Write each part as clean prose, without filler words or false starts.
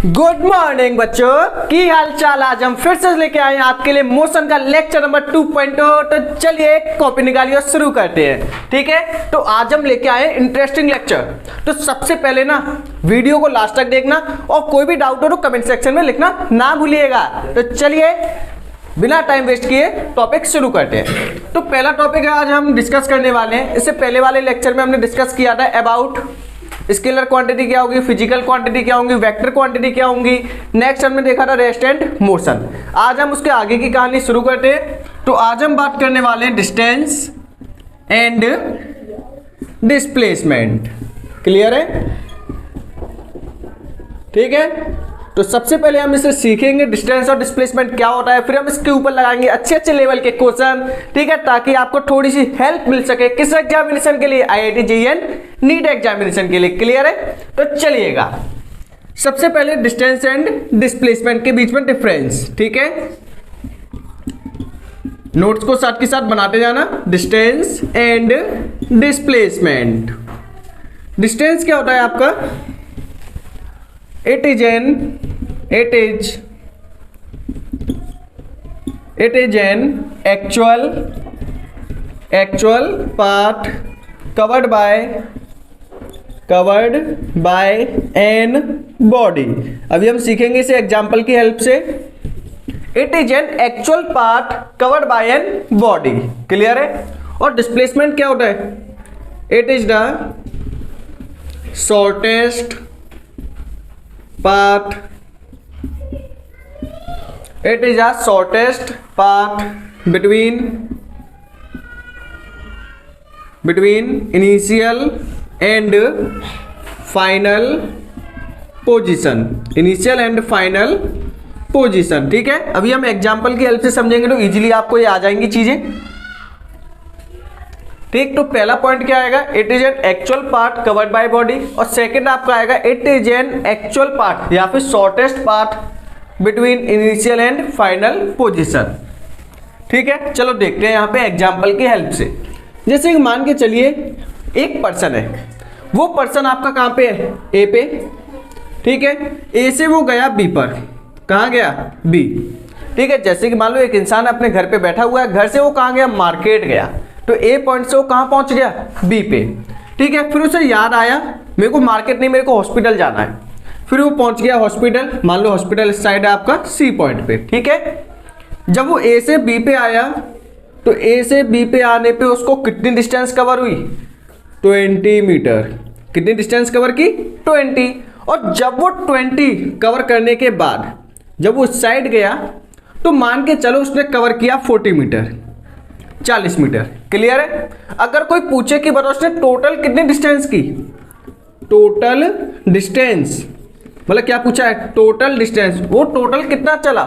Good morning बच्चों, की हाल चाल। आज हम फिर से लेके आए हैं आपके लिए मोशन का लेक्चर नंबर 2.0। तो चलिए कॉपी निकालिए और शुरू करते हैं। ठीक है, तो आज हम लेके आए इंटरेस्टिंग लेक्चर। तो सबसे पहले ना वीडियो को लास्ट तक देखना और कोई भी डाउट हो तो कमेंट सेक्शन में लिखना ना भूलिएगा। तो चलिए बिना टाइम वेस्ट किए टॉपिक शुरू करते हैं। तो पहला टॉपिक है आज हम डिस्कस करने वाले हैं। इससे पहले वाले लेक्चर में हमने डिस्कस किया था अबाउट स्केलर क्वांटिटी क्या होगी, फिजिकल क्वांटिटी क्या होंगी, वेक्टर क्वांटिटी क्या होंगी। नेक्स्ट हमने देखा था रेस्ट एंड मोशन। आज हम उसके आगे की कहानी शुरू करते हैं। तो आज हम बात करने वाले हैं डिस्टेंस एंड डिस्प्लेसमेंट। क्लियर है? ठीक है, तो सबसे पहले हम इसे सीखेंगे डिस्टेंस और डिस्प्लेसमेंट क्या होता है, फिर हम इसके ऊपर लगाएंगे अच्छे अच्छे लेवल के क्वेश्चन। ठीक है, ताकि आपको थोड़ी सी हेल्प मिल सके किस एग्जामिनेशन के लिए, आईआईटी जेईई नीट एग्जामिनेशन के लिए। क्लियर है? तो चलिएगा सबसे पहले डिस्टेंस एंड डिस्प्लेसमेंट के बीच में डिफरेंस। ठीक है, नोट्स को साथ के साथ बनाते जाना। Distance and displacement. डिस्टेंस क्या होता है आपका? it is an actual part covered by an body। अभी हम सीखेंगे इसे एग्जाम्पल की हेल्प से। It is an actual part covered by an body. Clear है? और डिस्प्लेसमेंट क्या होता है? It is the shortest part, it is a shortest part between initial and final position। initial and final position। ठीक है, अभी हम एग्जाम्पल की हेल्प से समझेंगे तो इजीली आपको ये आ जाएंगी चीजें। ठीक, तो पहला पॉइंट क्या आएगा? It is an actual part covered by body. और सेकंड आपका आएगा it is an actual part या फिर shortest part between initial and final position. ठीक है, चलो देखते हैं यहाँ पे एग्जांपल की हेल्प से। जैसे कि मान के चलिए एक पर्सन है, वो पर्सन आपका कहाँ पे है? ए पे। ठीक है, ए से वो गया बी पर। कहाँ गया? बी। ठीक है, जैसे कि मान लो एक इंसान अपने घर पे बैठा हुआ है, घर से वो कहाँ गया? मार्केट गया। तो ए पॉइंट से वो कहाँ पहुंच गया? बी पे। ठीक है, फिर उसे याद आया मेरे को मार्केट नहीं, मेरे को हॉस्पिटल जाना है। फिर वो पहुंच गया हॉस्पिटल। मान लो हॉस्पिटल इस साइड है आपका सी पॉइंट पे। ठीक है, जब वो ए से बी पे आया तो ए से बी पे आने पे उसको कितनी डिस्टेंस कवर हुई? 20 मीटर। कितनी डिस्टेंस कवर की? 20। और जब वो 20 कवर करने के बाद जब वो इस साइड गया तो मान के चलो उसने कवर किया 40 मीटर, 40 मीटर। क्लियर है? अगर कोई पूछे कि बताओ उसने टोटल कितनी डिस्टेंस की, टोटल डिस्टेंस मतलब क्या पूछा है? Total distance. वो टोटल कितना चला?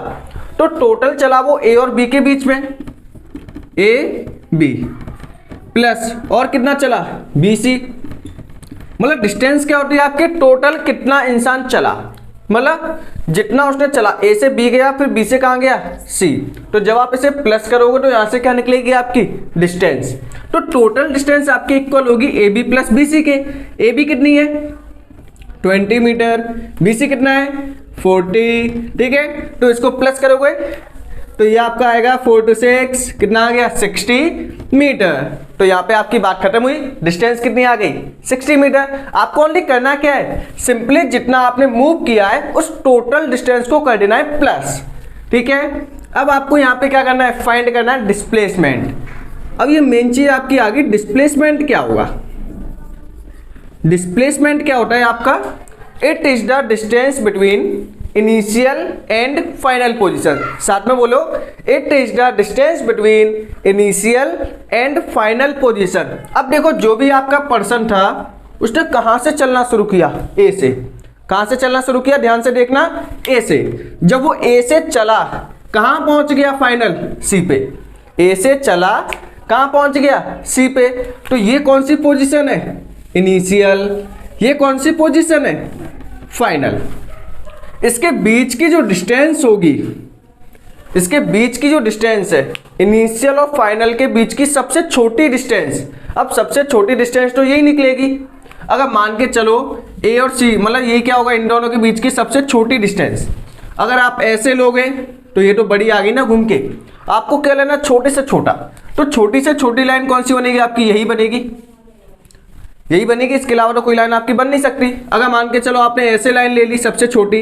तो टोटल चला वो ए और बी के बीच में, ए बी प्लस और कितना चला? B C. मतलब डिस्टेंस क्या होती है आपके? टोटल कितना इंसान चला, मतलब जितना उसने चला। ए से बी गया, फिर बी से कहाँ गया? सी। तो जब आप इसे प्लस करोगे तो यहां से क्या निकलेगी आपकी? डिस्टेंस। तो टोटल डिस्टेंस आपकी इक्वल होगी A B plus B C के। ए बी कितनी है? 20 मीटर। बी सी कितना है? 40। ठीक है, तो इसको प्लस करोगे तो ये आपका आएगा 4 to 6 कितना आ गया? 60 मीटर। तो यहाँ पे आपकी बात खत्म हुई। डिस्टेंस कितनी आ गई? 60 मीटर। आपको ओनली करना क्या है? सिंपली जितना आपने मूव किया है उस टोटल डिस्टेंस को कर देना है प्लस। ठीक है, अब आपको यहाँ पे क्या करना है? फाइंड करना है डिस्प्लेसमेंट। अब ये मेन चीज आपकी आ गई। डिस्प्लेसमेंट क्या होगा? डिस्प्लेसमेंट क्या होता है आपका? It is the distance between initial and final position. साथ में बोलो, it is the distance between initial and final position. अब देखो जो भी आपका पर्सन था उसने कहां से चलना शुरू किया? ए से। कहां से चलना शुरू किया? ध्यान से देखना, ए से। जब वो ए से चला कहां पहुंच गया? फाइनल सी पे। ए से चला कहां पहुंच गया? सी पे। तो ये कौन सी पोजीशन है? इनिशियल। ये कौन सी पोजीशन है? फाइनल। इसके बीच की जो डिस्टेंस होगी, इसके बीच की जो डिस्टेंस है इनिशियल और फाइनल के बीच की सबसे छोटी डिस्टेंस। अब सबसे छोटी डिस्टेंस तो यही निकलेगी। अगर मान के चलो ए और सी, मतलब ये क्या होगा, इन दोनों के बीच की सबसे छोटी डिस्टेंस। अगर आप ऐसे लोगे तो ये तो बड़ी आ गई ना घूम के, आपको क्या लेना, छोटे से छोटा। तो छोटी से छोटी लाइन कौन सी बनेगी आपकी, यही बनेगी, यही बनेगी, इसके अलावा तो कोई लाइन आपकी बन नहीं सकती। अगर मान के चलो आपने ऐसे लाइन ले ली सबसे छोटी,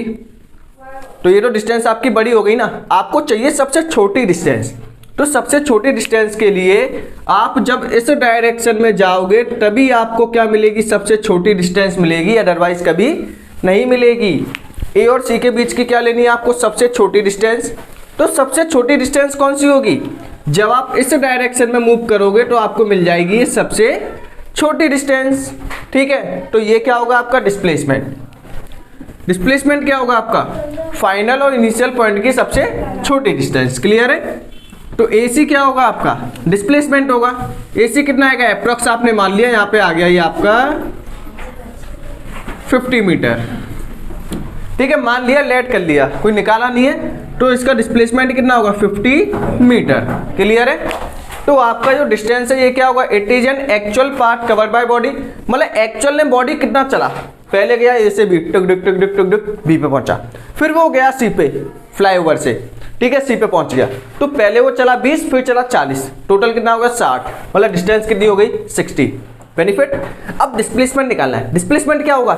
तो ये तो डिस्टेंस आपकी बड़ी हो गई ना, आपको चाहिए सबसे छोटी डिस्टेंस। तो सबसे छोटी डिस्टेंस के लिए आप जब इस डायरेक्शन में जाओगे तभी आपको क्या मिलेगी, सबसे छोटी डिस्टेंस मिलेगी, अदरवाइज कभी नहीं मिलेगी। ए और सी के बीच की क्या लेनी है आपको, सबसे छोटी डिस्टेंस। तो सबसे छोटी डिस्टेंस कौन सी होगी, जब आप इस डायरेक्शन में मूव करोगे तो आपको मिल जाएगी सबसे छोटी डिस्टेंस। ठीक है, तो ये क्या होगा आपका डिस्प्लेसमेंट। डिस्प्लेसमेंट क्या होगा आपका, फाइनल और इनिशियल पॉइंट की सबसे छोटी डिस्टेंस। क्लियर है। तो AC क्या होगा आपका, डिस्प्लेसमेंट होगा। AC कितना आएगा, अप्रॉक्स आपने मान लिया, यहाँ पे आ गया ये आपका 50 मीटर। ठीक है, मान लिया, लेट कर लिया, कोई निकाला नहीं है, तो इसका डिस्प्लेसमेंट कितना होगा, 50 मीटर। क्लियर है। तो आपका जो डिस्टेंस है ये क्या होगा, it is an actual part covered by body, मतलब एक्चुअल में बॉडी कितना चला, पहले गया ए से बी, टुक टुक टुक टुक टुक टुक बी पे पहुंचा, फिर वो गया सी पे फ्लाईओवर से, ठीक है, सी पे पहुंच गया। तो पहले वो चला 20, फिर चला 40, टोटल कितना होगा 60, मतलब डिस्टेंस कितनी हो गई 60। बेनिफिट। अब डिस्प्लेसमेंट निकालना है। डिस्प्लेसमेंट क्या होगा,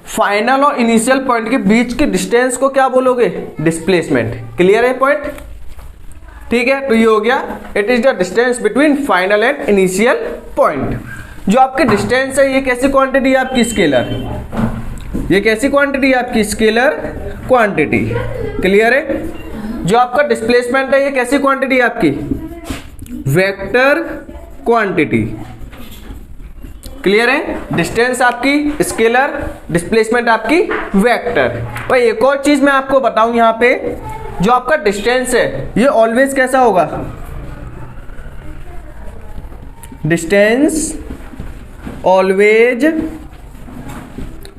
फाइनल और इनिशियल पॉइंट के बीच की डिस्टेंस को क्या बोलोगे, डिस्प्लेसमेंट। क्लियर है पॉइंट। ठीक है, तो ये हो गया, it is the distance between final and initial point. जो आपकी डिस्टेंस है ये कैसी क्वांटिटी है आपकी, स्केलर। ये कैसी क्वांटिटी है आपकी, स्केलर क्वांटिटी। क्लियर है। जो आपका डिस्प्लेसमेंट है ये कैसी क्वांटिटी है आपकी, वेक्टर क्वांटिटी। क्लियर है। डिस्टेंस आपकी स्केलर, डिस्प्लेसमेंट आपकी वेक्टर। और एक और चीज मैं आपको बताऊं यहाँ पे, जो आपका डिस्टेंस है ये ऑलवेज कैसा होगा, डिस्टेंस ऑलवेज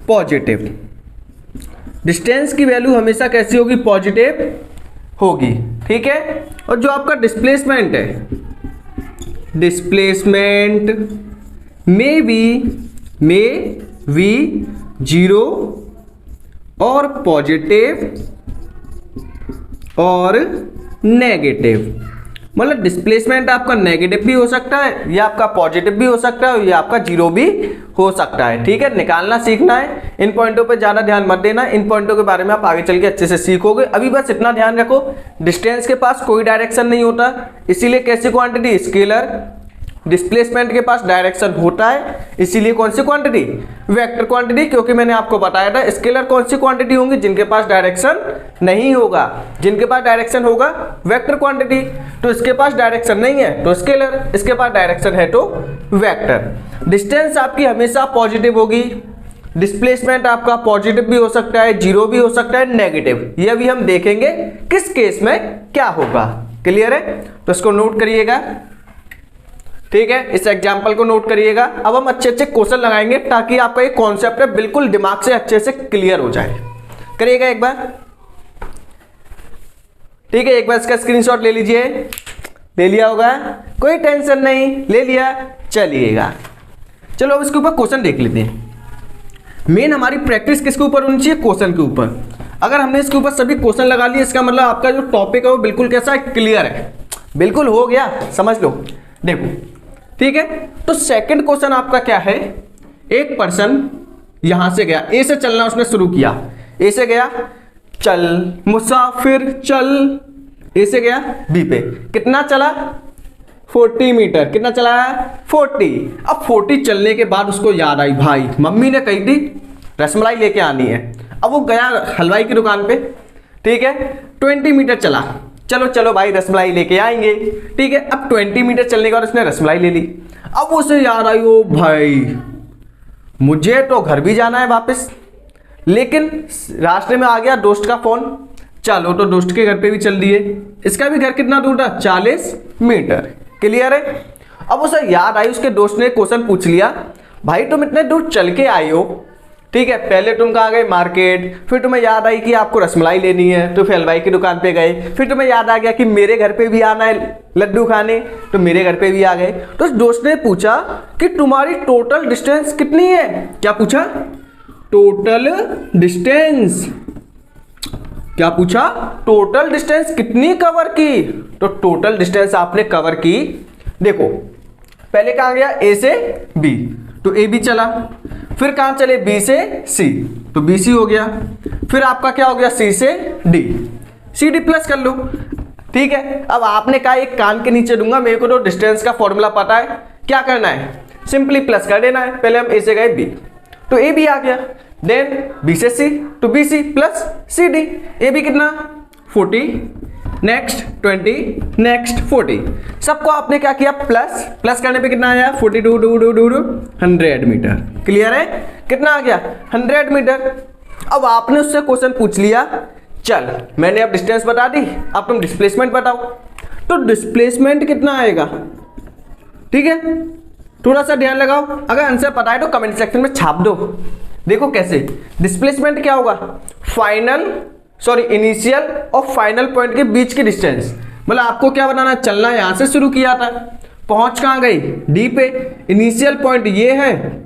पॉजिटिव। डिस्टेंस की वैल्यू हमेशा कैसी होगी, पॉजिटिव होगी। ठीक है। और जो आपका डिस्प्लेसमेंट है, डिस्प्लेसमेंट में भी 0 और पॉजिटिव और नेगेटिव, मतलब डिस्प्लेसमेंट आपका नेगेटिव भी हो सकता है, या आपका पॉजिटिव भी हो सकता है, और या आपका 0 भी हो सकता है। ठीक है, निकालना सीखना है। इन पॉइंटों पे ज़्यादा ध्यान मत देना, इन पॉइंटों के बारे में आप आगे चल के अच्छे से सीखोगे। अभी बस इतना ध्यान रखो, डिस्टेंस के पास कोई डायरेक्शन नहीं होता, इसीलिए कैसी क्वांटिटी, स्केलर। डिस्प्लेसमेंट के पास डायरेक्शन होता है, इसीलिए कौन सी क्वांटिटी, वेक्टर क्वांटिटी। क्योंकि मैंने आपको बताया था स्केलर कौन सी क्वांटिटी होंगी, जिनके पास डायरेक्शन नहीं होगा, जिनके पास डायरेक्शन होगा वेक्टर क्वांटिटी। तो इसके पास डायरेक्शन नहीं है तो स्केलर, इसके पास डायरेक्शन है तो वेक्टर। डिस्टेंस आपकी हमेशा पॉजिटिव होगी, डिस्प्लेसमेंट आपका पॉजिटिव भी हो सकता है, 0 भी हो सकता है, नेगेटिव। ये अभी हम देखेंगे किस केस में क्या होगा। क्लियर है। तो इसको नोट करिएगा। ठीक है, इस एग्जाम्पल को नोट करिएगा। अब हम अच्छे अच्छे क्वेश्चन लगाएंगे ताकि आपका ये कॉन्सेप्ट है बिल्कुल दिमाग से अच्छे से क्लियर हो जाए। करिएगा एक बार। ठीक है, एक बार इसका स्क्रीनशॉट ले लीजिए। ले लिया होगा, कोई टेंशन नहीं, ले लिया, चलिएगा। चलो अब इसके ऊपर क्वेश्चन देख लेते हैं। मेन हमारी प्रैक्टिस किसके ऊपर होनी चाहिए, क्वेश्चन के ऊपर। अगर हमने इसके ऊपर सभी क्वेश्चन लगा लिए, इसका मतलब आपका जो टॉपिक है वो बिल्कुल कैसा है, क्लियर है, बिल्कुल हो गया, समझ लो। देखो, ठीक है। तो सेकंड क्वेश्चन आपका क्या है, एक पर्सन यहां से गया, ए से चलना उसने शुरू किया, ए से गया, चल मुसाफिर चल, ए से गया बी पे, कितना चला 40 मीटर, कितना चला 40। अब 40 चलने के बाद उसको याद आई, भाई मम्मी ने कही थी रसमलाई लेके आनी है। अब वो गया हलवाई की दुकान पे, ठीक है, 20 मीटर चला, चलो चलो भाई रसमलाई लेके आएंगे। ठीक है, अब 20 मीटर चलने के बाद उसने रसमलाई ले ली। अब उसे याद आई, ओ भाई मुझे तो घर भी जाना है वापस, लेकिन रास्ते में आ गया दोस्त का फोन, चलो तो दोस्त के घर पे भी चल दिए। इसका भी घर कितना दूर था, 40 मीटर। क्लियर है। अब उसे याद आई, उसके दोस्त ने क्वेश्चन पूछ लिया, भाई तुम इतने दूर चल के आए हो, ठीक है, पहले तुम कहाँ गए, मार्केट, फिर तुम्हें याद आई कि आपको रसमलाई लेनी है तो फिर हलवाई की दुकान पे गए, फिर तुम्हें याद आ गया कि मेरे घर पे भी आना है लड्डू खाने, तो मेरे घर पे भी आ गए। तो उस दोस्त ने पूछा कि तुम्हारी टोटल डिस्टेंस कितनी है, क्या पूछा, टोटल डिस्टेंस। क्या पूछा? टोटल डिस्टेंस कितनी कवर की? तो टोटल डिस्टेंस आपने कवर की, देखो पहले कहां गया? ए से बी, तो ए बी चला, फिर कहां चले? बी से सी, तो बी सी हो गया, फिर आपका क्या हो गया? सी से डी, सी डी प्लस कर लो। ठीक है, अब आपने कहा एक कान के नीचे दूंगा, मेरे को तो डिस्टेंस का फॉर्मूला पता है, क्या करना है? सिंपली प्लस कर देना है। पहले हम ए से गए बी, तो ए बी आ गया, देन बी से सी, तो B C plus C D. A B कितना? 40, नेक्स्ट 20, नेक्स्ट 40। सबको आपने क्या किया? प्लस, प्लस करने पे कितना आया? 42 100 मीटर। क्लियर है? कितना आ गया? 100 मीटर। अब आपने उससे क्वेश्चन पूछ लिया, चल मैंने अब डिस्टेंस बता दी, अब तुम डिस्प्लेसमेंट बताओ। तो डिस्प्लेसमेंट कितना आएगा? ठीक है, थोड़ा सा ध्यान लगाओ, अगर आंसर पता है तो कमेंट सेक्शन में छाप दो। देखो कैसे डिस्प्लेसमेंट क्या होगा? इनिशियल और फाइनल पॉइंट के बीच की डिस्टेंस। मतलब आपको क्या बनाना? चलना यहां से शुरू किया था, पहुंच कहां गई? डी पे। इनिशियल पॉइंट ये है,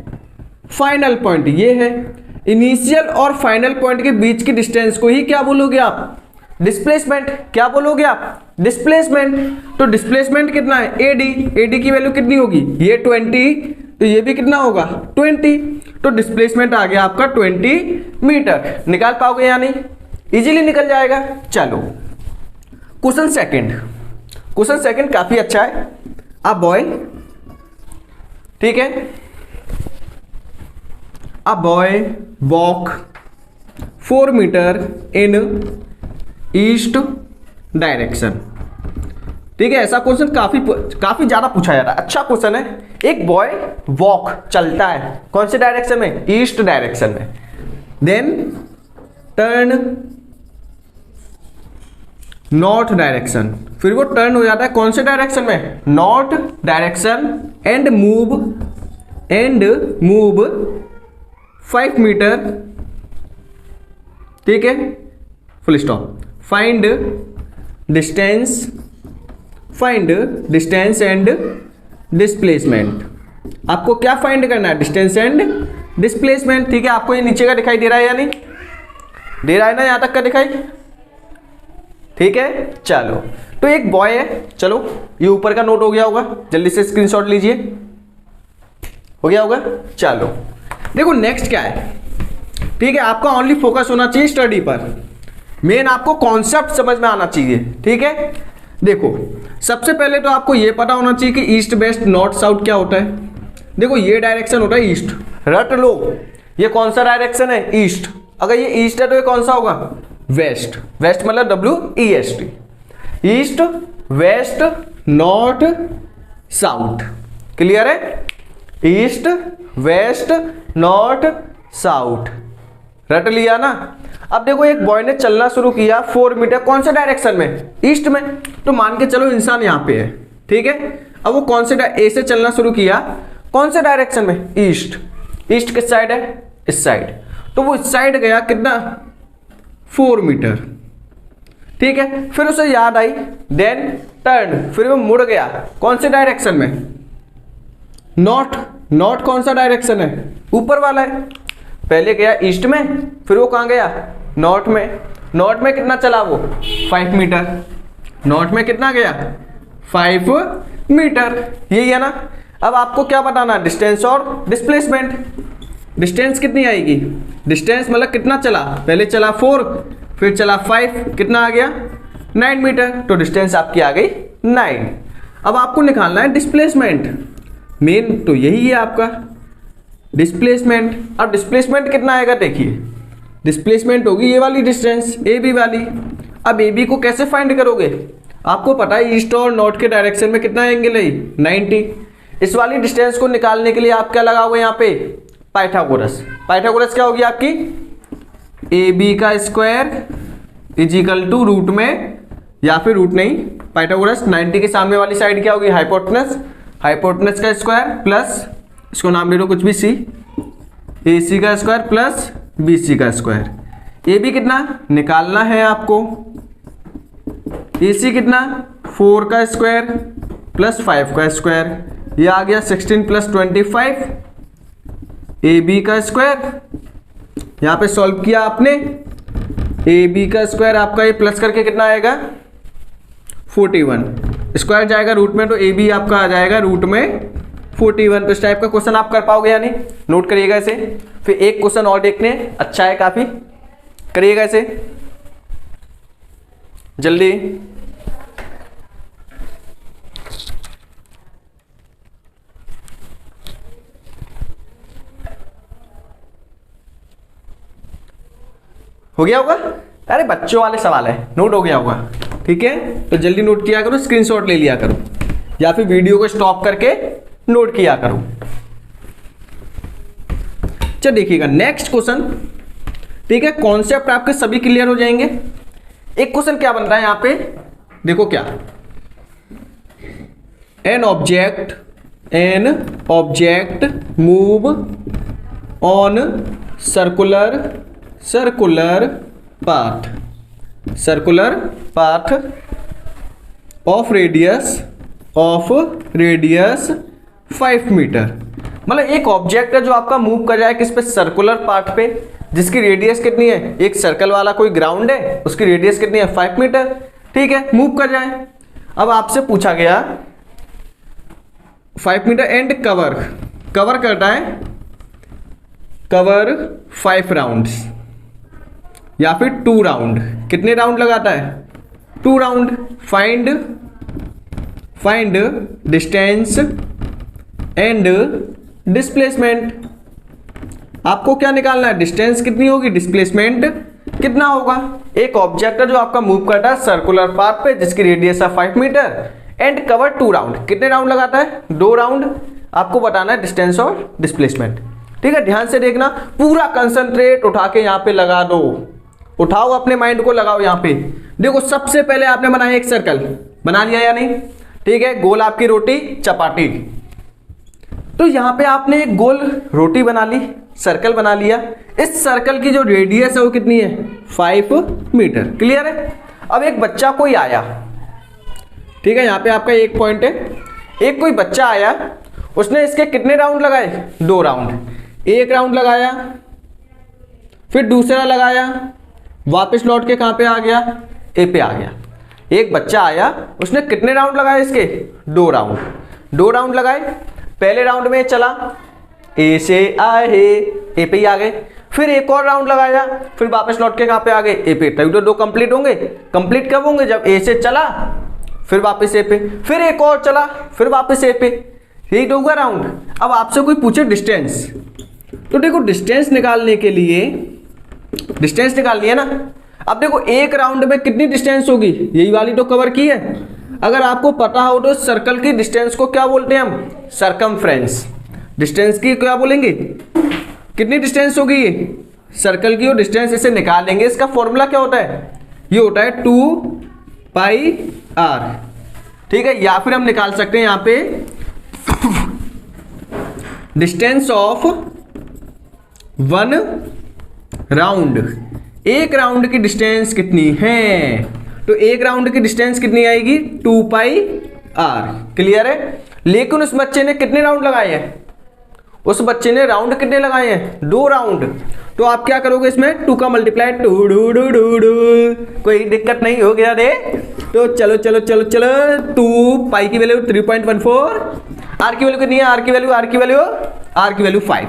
फाइनल पॉइंट ये है। इनिशियल और फाइनल पॉइंट के बीच की डिस्टेंस को ही क्या बोलोगे आप? डिस्प्लेसमेंट। क्या बोलोगे आप? डिस्प्लेसमेंट। तो डिस्प्लेसमेंट कितना है? एडी। एडी की वैल्यू कितनी होगी? ये 20, तो ये भी कितना होगा? 20। तो डिस्प्लेसमेंट आ गया आपका 20 मीटर। निकाल पाओगे या नहीं? इजीली निकल जाएगा। चलो क्वेश्चन सेकंड। क्वेश्चन सेकंड काफी अच्छा है। अ बॉय, ठीक है, a boy walk 4 metre in east direction. ठीक है, ऐसा क्वेश्चन काफी ज्यादा पूछा जाता है, अच्छा क्वेश्चन है। एक बॉय वॉक चलता है, कौन से डायरेक्शन में? ईस्ट डायरेक्शन में। देन टर्न नॉर्थ डायरेक्शन, फिर वो टर्न हो जाता है कौन से डायरेक्शन में? North direction. And move 5 metre. ठीक है, full stop. Find distance and displacement. आपको क्या फाइंड करना है? Distance and displacement. ठीक है, आपको ये नीचे का दिखाई दे रहा है या नहीं? दे रहा है ना? यहां तक का दिखाई? ठीक है, चलो। तो एक बॉय है, चलो ये ऊपर का नोट हो गया होगा, जल्दी से स्क्रीनशॉट लीजिए, हो गया होगा। चलो देखो नेक्स्ट क्या है। ठीक है, आपका ओनली फोकस होना चाहिए स्टडी पर, मेन आपको कॉन्सेप्ट समझ में आना चाहिए। ठीक है, देखो सबसे पहले तो आपको ये पता होना चाहिए कि ईस्ट वेस्ट नॉर्थ साउथ क्या होता है। देखो ये डायरेक्शन होता है ईस्ट, रट लो, ये कौन सा डायरेक्शन है? ईस्ट। अगर ये ईस्ट है तो ये कौन सा होगा? वेस्ट। वेस्ट मतलब WEST। East, west, north, south. Clear है? East, west, north, south. रट लिया ना? अब देखो एक बॉय ने चलना शुरू किया 4 मीटर, कौन से डायरेक्शन में? ईस्ट में। तो मान के चलो इंसान यहां पे है, ठीक है। अब वो कौन से ए से चलना शुरू किया, कौन से डायरेक्शन में? ईस्ट। ईस्ट किस साइड है? इस साइड। तो वो इस साइड गया कितना? 4 मीटर। ठीक है, फिर उसे याद आई, देन टर्न, फिर वो मुड़ गया कौन से डायरेक्शन में? नॉर्थ। नॉर्थ कौन सा डायरेक्शन है? ऊपर वाला है। पहले गया ईस्ट में, फिर वो कहां गया? नॉर्थ में। नॉर्थ में कितना चला वो? 5 मीटर। नॉर्थ में कितना गया? 5 मीटर। यही है ना? अब आपको क्या बताना? डिस्टेंस और डिस्प्लेसमेंट। डिस्टेंस कितनी आएगी? डिस्टेंस मतलब कितना चला? पहले चला 4, फिर चला 5, कितना आ गया? 9 मीटर। तो डिस्टेंस आपकी आ गई 9। अब आपको निकालना है डिस्प्लेसमेंट, मेन तो यही है आपका डिस्प्लेसमेंट। अब डिस्प्लेसमेंट कितना आएगा? देखिए डिस्प्लेसमेंट होगी ये वाली डिस्टेंस, ए बी वाली। अब ए बी को कैसे फाइंड करोगे? आपको पता है ईस्ट और नॉर्थ के डायरेक्शन में कितना एंगल है? 90। इस वाली डिस्टेंस को निकालने के लिए आप क्या लगाओगे यहाँ पे? पाइथागोरस। पाइथागोरस क्या होगी आपकी? ए बी का स्क्वायर इजिकल टू रूट में, या फिर रूट नहीं, पाइथागोरस 90 के सामने वाली साइड क्या होगी? हाइपोटेनस। हाइपोटेनस का स्क्वायर प्लस, इसको नाम ले लो कुछ भी, सी, ए सी का स्क्वायर प्लस बी सी का स्क्वायर। ए बी कितना निकालना है आपको? ए सी कितना? 4 का स्क्वायर प्लस 5 का स्क्वायर, ये आ गया 16 प्लस 25। ए बी का स्क्वायर यहाँ पे सॉल्व किया आपने, ए बी का स्क्वायर आपका ये प्लस करके कितना आएगा 41, स्क्वायर जाएगा रूट में तो ए बी आपका आ जाएगा रूट में 41। तो इस टाइप का क्वेश्चन आप कर पाओगे या नहीं, नोट करिएगा इसे। फिर एक क्वेश्चन और देखने, अच्छा है काफी, करिएगा इसे जल्दी। हो गया होगा, अरे बच्चों वाले सवाल है, नोट हो गया होगा, ठीक है। तो जल्दी नोट किया करो, स्क्रीनशॉट ले लिया करो या फिर वीडियो को स्टॉप करके नोट किया करो। चल देखिएगा नेक्स्ट क्वेश्चन, ठीक है। कॉन्सेप्ट आपके सभी क्लियर हो जाएंगे। एक क्वेश्चन क्या बन रहा है यहां पे, देखो क्या, an object move on circular path of radius 5 metre. मतलब एक ऑब्जेक्ट है जो आपका मूव कर रहा है किस पे, सर्कुलर पार्ट पे, जिसकी रेडियस कितनी है, एक सर्कल वाला कोई ग्राउंड है, उसकी रेडियस कितनी है 5 मीटर, ठीक है, मूव कर रहा है। अब आपसे पूछा गया 5 मीटर एंड कवर करता है, कवर 5 राउंड्स या फिर 2 राउंड, कितने राउंड लगाता है 2 round. Find distance and displacement. आपको क्या निकालना है, डिस्टेंस कितनी होगी, डिस्प्लेसमेंट कितना होगा। एक ऑब्जेक्ट है जो आपका मूव करता है सर्कुलर पाथ पे, जिसकी रेडियस है 5 मीटर एंड कवर 2 राउंड, कितने राउंड लगाता है 2 राउंड। आपको बताना है डिस्टेंस और डिस्प्लेसमेंट, ठीक है। ध्यान से देखना, पूरा कंसंट्रेट उठा के यहाँ पे लगा दो, उठाओ अपने माइंड को, लगाओ यहाँ पे। देखो सबसे पहले आपने बनाया एक सर्कल, बना लिया या नहीं, ठीक है, गोल आपकी रोटी चपाटी। तो यहाँ पे आपने एक गोल रोटी बना ली, सर्कल बना लिया। इस सर्कल की जो रेडियस है वो कितनी है 5 मीटर, क्लियर है। अब एक बच्चा कोई आया, ठीक है, यहाँ पे आपका एक पॉइंट है, एक कोई बच्चा आया, उसने इसके कितने राउंड लगाए 2 राउंड। एक राउंड लगाया, फिर दूसरा लगाया, वापस लौट के कहां पे आ गया, ए पे आ गया। एक बच्चा आया, उसने कितने राउंड लगाए इसके 2 राउंड लगाए। पहले राउंड में चला, ए से आए, ए पे ही आ गए। फिर एक और राउंड लगाया, फिर वापस लौट के कहां पे आ गए, ए पे। तभी तो 2 कंप्लीट होंगे। कंप्लीट कब होंगे, जब ए से चला फिर वापस ए पे, फिर एक और चला फिर वापस ए पे, यही तो हुआ राउंड। अब आपसे कोई पूछे डिस्टेंस, तो देखो डिस्टेंस निकालने के लिए, डिस्टेंस निकालनी है ना। अब देखो एक राउंड में कितनी डिस्टेंस होगी, यही वाली तो कवर की है। अगर आपको पता हो तो सर्कल की डिस्टेंस को क्या बोलते हैं हम, सरकमफ्रेंस। डिस्टेंस की क्या बोलेंगे, कितनी डिस्टेंस होगी ये सर्कल की, और डिस्टेंस इसे निकालेंगे। इसका फॉर्मूला क्या होता है, ये होता है 2πr, ठीक है। या फिर हम निकाल सकते हैं यहाँ पे डिस्टेंस ऑफ 1 राउंड, एक राउंड की डिस्टेंस कितनी है, तो एक राउंड की डिस्टेंस कितनी आएगी 2πr, क्लियर है। लेकिन उस बच्चे ने कितने राउंड लगाए हैं, उस बच्चे ने राउंड कितने लगाए हैं 2 राउंड। तो आप क्या करोगे इसमें 2 का मल्टीप्लाई 2, कोई दिक्कत नहीं हो गया रे। तो चलो 2 पाई की वैल्यू 3.14, आर की वैल्यू कितनी है, आर की वैल्यू 5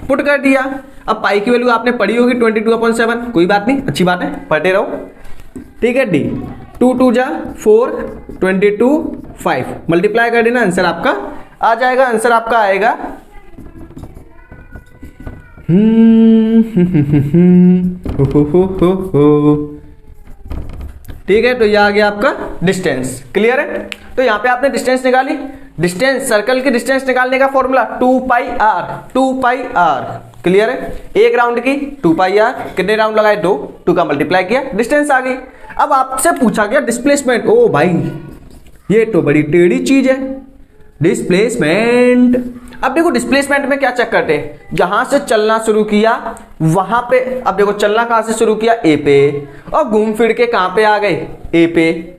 पुट कर दिया। अब पाई की वैल्यू आपने पढ़ी होगी 22/7, कोई बात नहीं, अच्छी बात है, पढ़ते रहो, ठीक है। डी 2 2 जा 4, 22 5 मल्टीप्लाई कर देना, आंसर आपका आ जाएगा। आंसर आपका आएगा ठीक है। तो यह आ गया आपका डिस्टेंस, क्लियर है। तो यहाँ पे आपने डिस्टेंस निकाली, डिस्टेंस सर्कल की डिस्टेंस निकालने का फॉर्मूला 2πr, क्लियर है। एक राउंड की 2πr, कितने राउंड लगाए 2 का मल्टीप्लाई किया, डिस्टेंस आ गई। अब आपसे पूछा गया डिस्प्लेसमेंट, ओ भाई ये तो बड़ी टेढ़ी चीज है डिस्प्लेसमेंट। अब देखो डिस्प्लेसमेंट में क्या चेक करते हैं, जहां से चलना शुरू किया वहां पे, अब देखो चलना कहां से शुरू किया ए पे, और घूम फिर के कहां पे आ गए ए पे।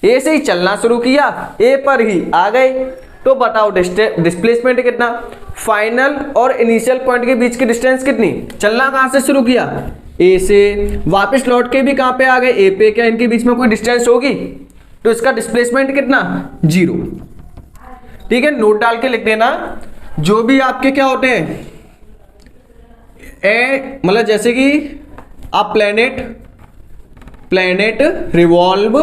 ए से ही चलना शुरू किया, ए पर ही आ गए। तो बताओ डिस्प्लेसमेंट कितना, फाइनल और इनिशियल पॉइंट के बीच की डिस्टेंस कितनी, चलना कहां से शुरू किया, ए से, वापस लौट के भी कहां पे आ गए, ए पे, क्या इनके बीच में कोई डिस्टेंस होगी, तो इसका डिस्प्लेसमेंट कितना, 0। ठीक है, नोट डाल के लिख देना, जो भी आपके क्या होते हैं मतलब जैसे कि आप प्लेनेट रिवॉल्व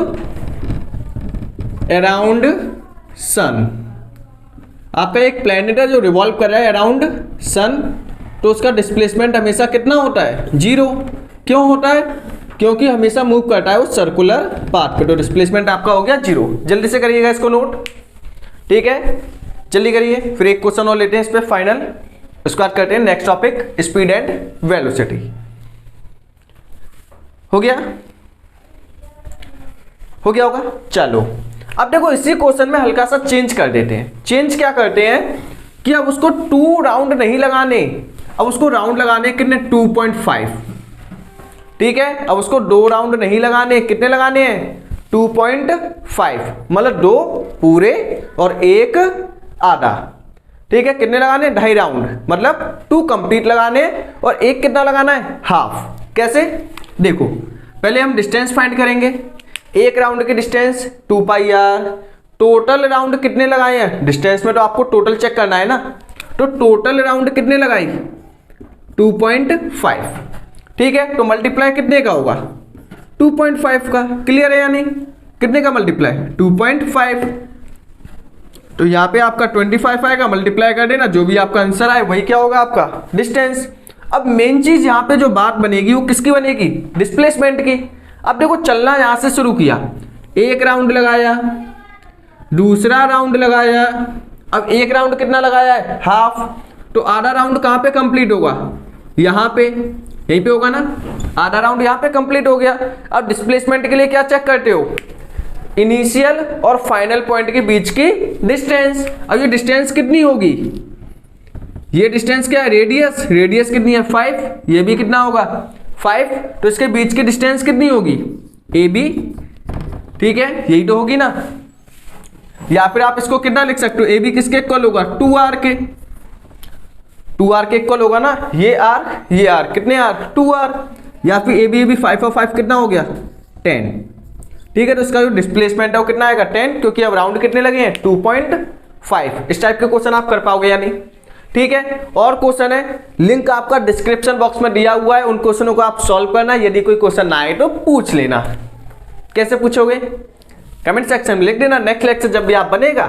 अराउंड सन, आपका एक प्लेनेट है जो रिवॉल्व कर रहा है अराउंड सन, तो उसका डिस्प्लेसमेंट हमेशा कितना होता है, 0। क्यों होता है, क्योंकि हमेशा मूव करता है उस सर्कुलर पाथ पे, तो डिस्प्लेसमेंट आपका हो गया 0। जल्दी से करिएगा इसको नोट, ठीक है, जल्दी करिए। फिर एक क्वेश्चन और लेते हैं इस पे फाइनल, उसके बाद करते हैं next topic, speed and velocity. हो गया होगा, चलो अब देखो इसी क्वेश्चन में हल्का सा चेंज कर देते हैं। चेंज क्या करते हैं कि अब उसको 2 राउंड नहीं लगाने, अब उसको राउंड लगाने कितने, 2.5। ठीक है, अब उसको 2 राउंड नहीं लगाने, कितने लगाने हैं, 2.5, मतलब 2 पूरे और 1 आधा। ठीक है, कितने लगाने, 2.5 राउंड, मतलब 2 कंप्लीट लगाने और 1 कितना लगाना है, हाफ। कैसे, देखो पहले हम डिस्टेंस फाइंड करेंगे, 1 राउंड की डिस्टेंस 2πr, टोटल राउंड कितने लगाए हैं, डिस्टेंस में तो आपको टोटल चेक करना है ना, तो टोटल राउंड कितने लगाई, 2.5। ठीक है, तो मल्टीप्लाई कितने का होगा, 2.5 का। क्लियर है या नहीं, कितने का मल्टीप्लाई, 2.5, तो यहाँ पे आपका 25 आएगा, मल्टीप्लाई कर देना, जो भी आपका आंसर आए वही क्या होगा आपका डिस्टेंस। अब मेन चीज यहाँ पे जो बात बनेगी वो किसकी बनेगी, डिस्प्लेसमेंट की। अब देखो चलना यहां से शुरू किया, 1 राउंड लगाया, दूसरा राउंड लगाया, अब 1 राउंड कितना लगाया है, हाफ, तो आधा राउंड कहां पे कंप्लीट होगा, यहां पे, यहीं पे होगा ना, आधा राउंड यहां पे कंप्लीट हो गया। अब डिस्प्लेसमेंट के लिए क्या चेक करते हो, इनिशियल और फाइनल पॉइंट के बीच की डिस्टेंस। अब ये डिस्टेंस कितनी होगी, ये डिस्टेंस क्या है, रेडियस कितनी है, 5, ये भी कितना होगा 5, तो इसके बीच की डिस्टेंस कितनी होगी, ए बी। ठीक है, यही तो होगी ना, या फिर आप इसको कितना लिख सकते हो, ए बी किसके इक्वल होगा, 2r के, 2r के इक्वल होगा ना, ये r कितने r, 2r, या फिर ए बी 5 और 5 कितना हो गया, 10। ठीक है, तो इसका जो डिस्प्लेसमेंट है वो कितना आएगा, 10, क्योंकि अब राउंड कितने लगे हैं, 2.5। इस टाइप के क्वेश्चन आप कर पाओगे या नहीं। ठीक है, और क्वेश्चन है, लिंक आपका डिस्क्रिप्शन बॉक्स में दिया हुआ है, उन क्वेश्चनों को आप सॉल्व करना, यदि कोई क्वेश्चन ना आए तो पूछ लेना। कैसे पूछोगे, कमेंट सेक्शन में लिख देना, नेक्स्ट लेक्चर जब भी आप बनेगा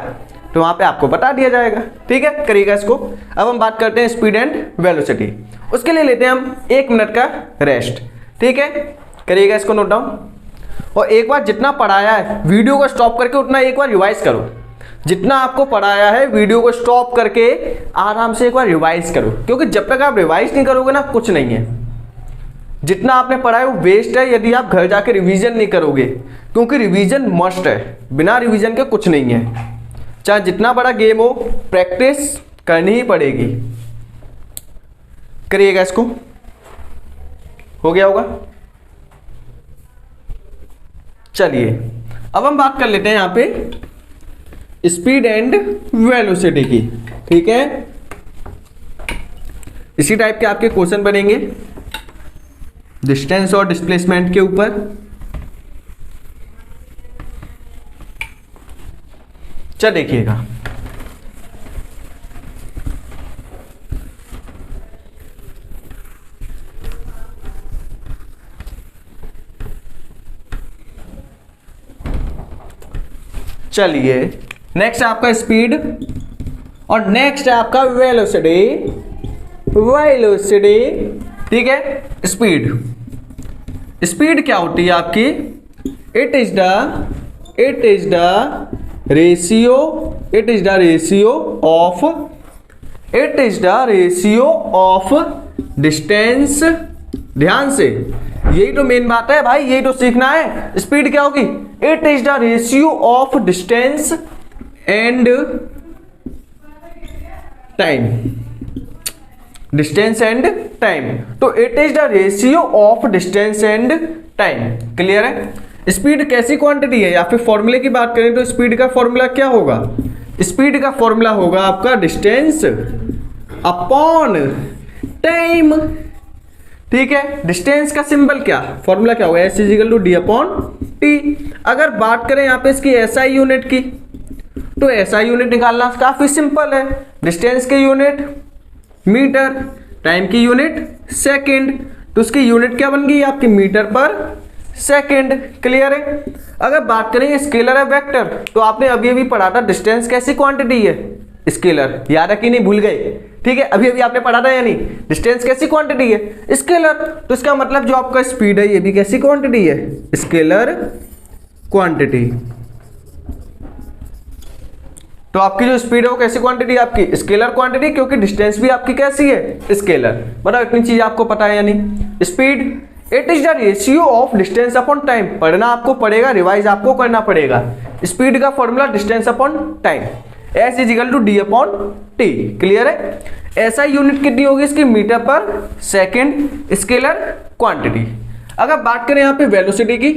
तो वहां पे आपको बता दिया जाएगा। ठीक है, करिएगा इसको। अब हम बात करते हैं स्पीड एंड वेलोसिटी, उसके लिए लेते हैं हम 1 मिनट का रेस्ट। ठीक है, करिएगा इसको नोट डाउन, और एक बार जितना पढ़ाया है वीडियो को स्टॉप करके उतना एक बार रिवाइज करो, जितना आपको पढ़ाया है वीडियो को स्टॉप करके आराम से एक बार रिवाइज करो, क्योंकि जब तक आप रिवाइज नहीं करोगे ना कुछ नहीं है, जितना आपने पढ़ा है वो वेस्ट है यदि आप घर जाके रिवीजन नहीं करोगे, क्योंकि रिवीजन मस्ट है, बिना रिवीजन के कुछ नहीं है। चाहे जितना बड़ा गेम हो, प्रैक्टिस करनी ही पड़ेगी। करिएगा इसको, हो गया होगा। चलिए अब हम बात कर लेते हैं यहां पे स्पीड एंड वेलोसिटी की। ठीक है, इसी टाइप के आपके क्वेश्चन बनेंगे डिस्टेंस और डिस्प्लेसमेंट के ऊपर। चल देखिएगा, चलिए नेक्स्ट है आपका स्पीड और नेक्स्ट है आपका वेलोसिटी। वेलोसिटी, ठीक है। स्पीड क्या होती है आपकी, it is the ratio of distance. ध्यान से, यही तो मेन बात है भाई, यही तो सीखना है। स्पीड क्या होगी, it is the ratio of distance and time. Distance and time, तो it is the ratio of distance and time. Clear है। स्पीड कैसी क्वांटिटी है, या फिर फॉर्मूले की बात करें तो स्पीड का फॉर्मूला क्या होगा, स्पीड का फॉर्मूला होगा आपका डिस्टेंस अपॉन टाइम। ठीक है, डिस्टेंस का सिंबल क्या, फॉर्मूला क्या होगा, S is equal to D upon T. अगर बात करें यहाँ पे इसकी एसआई यूनिट की, तो एसआई यूनिट निकालना काफी सिंपल है। डिस्टेंस की यूनिट मीटर, टाइम की यूनिट सेकंड, तो उसकी यूनिट क्या बन गई आपकी मीटर पर सेकंड। क्लियर है। अगर बात करें स्केलर है वेक्टर, तो आपने अभी अभी पढ़ा था डिस्टेंस कैसी क्वांटिटी है, स्केलर, याद है कि नहीं, भूल गए। ठीक है, अभी अभी आपने पढ़ा था या नहीं, डिस्टेंस कैसी क्वांटिटी है, स्केलर। तो इसका मतलब जो आपका स्पीड है ये भी कैसी क्वांटिटी है, स्केलर क्वांटिटी। तो आपकी जो स्पीड है वो कैसी क्वांटिटी है, आपकी स्केलर क्वांटिटी, क्योंकि डिस्टेंस भी आपकी कैसी है, स्केलर। मतलब इतनी चीज आपको पता है या नहीं। Speed it is the ratio of distance upon time, पढ़ना आपको पड़ेगा, रिवाइज आपको करना पड़ेगा। स्पीड का formula distance upon time, S is equal to D upon T. Clear है। ऐसा यूनिट कितनी होगी इसकी, metre per second, scalar quantity. अगर बात करें यहाँ पे वेलोसिटी की,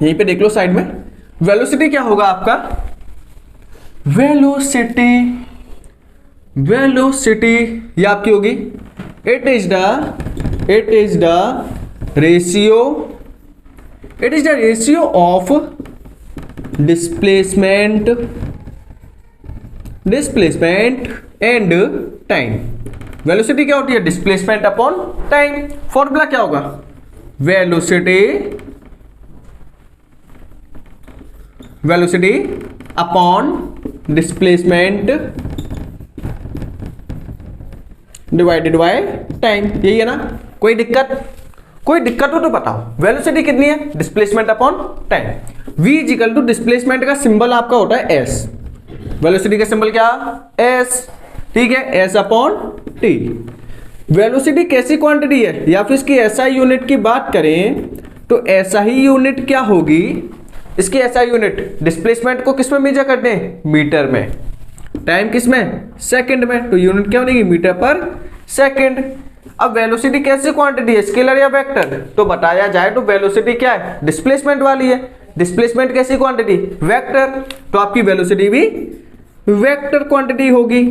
यहीं पे देख लो साइड में, वेलोसिटी क्या होगा आपका, वेलोसिटी ये आपकी होगी it is the ratio of displacement and time. Velocity क्या होती है, डिस्प्लेसमेंट अपॉन टाइम। फॉर्मूला क्या होगा, velocity upon displacement divided by time. यही है ना, कोई दिक्कत हो तो बताओ। वेलोसिटी कितनी है, displacement upon time. v is equal to displacement का सिंबल आपका होता है s, वेलोसिटी का सिंबल क्या, s। ठीक है, s अपॉन t। वेलोसिटी कैसी क्वांटिटी है, या फिर इसकी एसआई यूनिट की बात करें तो एसआई यूनिट क्या होगी, इसकी एसआई यूनिट डिस्प्लेसमेंट को किस में मेजर करते हैं, मीटर में, टाइम किस में, सेकंड में। तो यूनिट क्या बनेगी, मीटर पर सेकंड। अब वेलोसिटी कैसी क्वांटिटी है, स्केलर या वेक्टर, तो बताया जाए तो वेलोसिटी क्या है, डिस्प्लेसमेंट वाली है। डिस्प्लेसमेंट कैसी क्वांटिटी, वेक्टर, तो आपकी वेलोसिटी भी वेक्टर क्वांटिटी होगी।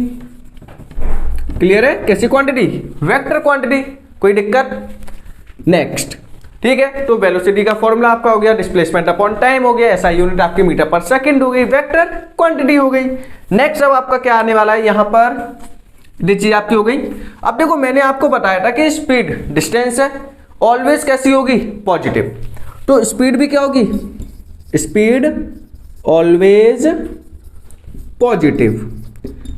क्लियर है, कैसी क्वांटिटी, वेक्टर क्वांटिटी। कोई दिक्कत, नेक्स्ट। ठीक है, तो वेलोसिटी का फॉर्मूला आपका हो गया डिस्प्लेसमेंट अपॉन टाइम हो गया, ऐसा यूनिट आपकी मीटर पर सेकंड हो गई, वेक्टर क्वांटिटी हो गई। नेक्स्ट अब आपका क्या आने वाला है, यहां पर ये चीज आपकी हो गई। अब देखो मैंने आपको बताया था कि स्पीड डिस्टेंस है, ऑलवेज कैसी होगी, पॉजिटिव। तो स्पीड भी क्या होगी, स्पीड ऑलवेज पॉजिटिव।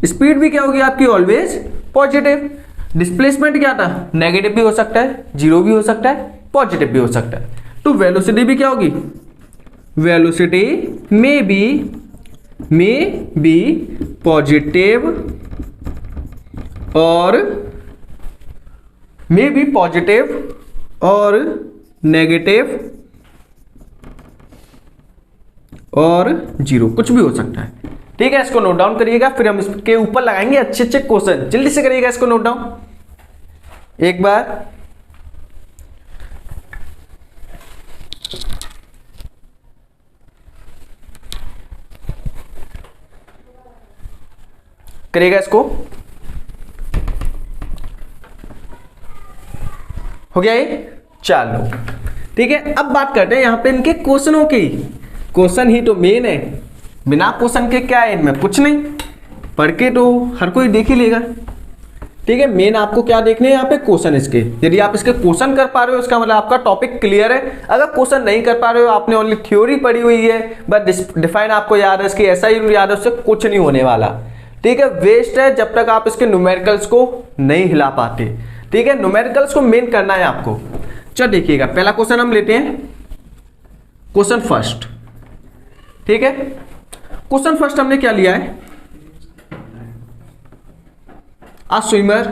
स्पीड भी क्या होगी आपकी, ऑलवेज पॉजिटिव। डिस्प्लेसमेंट क्या था, नेगेटिव भी हो सकता है, जीरो भी हो सकता है, पॉजिटिव भी हो सकता है। तो वेलोसिटी भी क्या होगी, वेलोसिटी में बी पॉजिटिव और में बी पॉजिटिव और नेगेटिव और जीरो, कुछ भी हो सकता है। ठीक है, इसको नोट डाउन करिएगा, फिर हम इसके ऊपर लगाएंगे अच्छे अच्छे क्वेश्चन। जल्दी से करिएगा इसको नोट डाउन एक बार। करिएगा इसको, हो गया ये, चलो ठीक है। अब बात करते हैं यहां पे इनके क्वेश्चनों की। क्वेश्चन ही तो मेन है, बिना क्वेश्चन के क्या है इनमें, कुछ नहीं। पढ़ के तो हर कोई देख ही लेगा। ठीक है, मेन आपको क्या देखने हैं यहाँ पे, क्वेश्चन इसके। यदि आप इसके क्वेश्चन कर पा रहे हो इसका मतलब आपका टॉपिक क्लियर है। अगर क्वेश्चन नहीं कर पा रहे हो, आपने ओनली थ्योरी पढ़ी हुई है, बस डिफाइन आपको याद है, इसकी ऐसा ही याद है, उससे कुछ नहीं होने वाला। ठीक है, वेस्ट है जब तक आप इसके न्यूमेरिकल्स को नहीं हिला पाते। ठीक है, न्यूमेरिकल्स को मेन करना है आपको। चलो देखिएगा, पहला क्वेश्चन हम लेते हैं, क्वेश्चन फर्स्ट। ठीक है, क्वेश्चन फर्स्ट हमने क्या लिया है, आ स्विमर,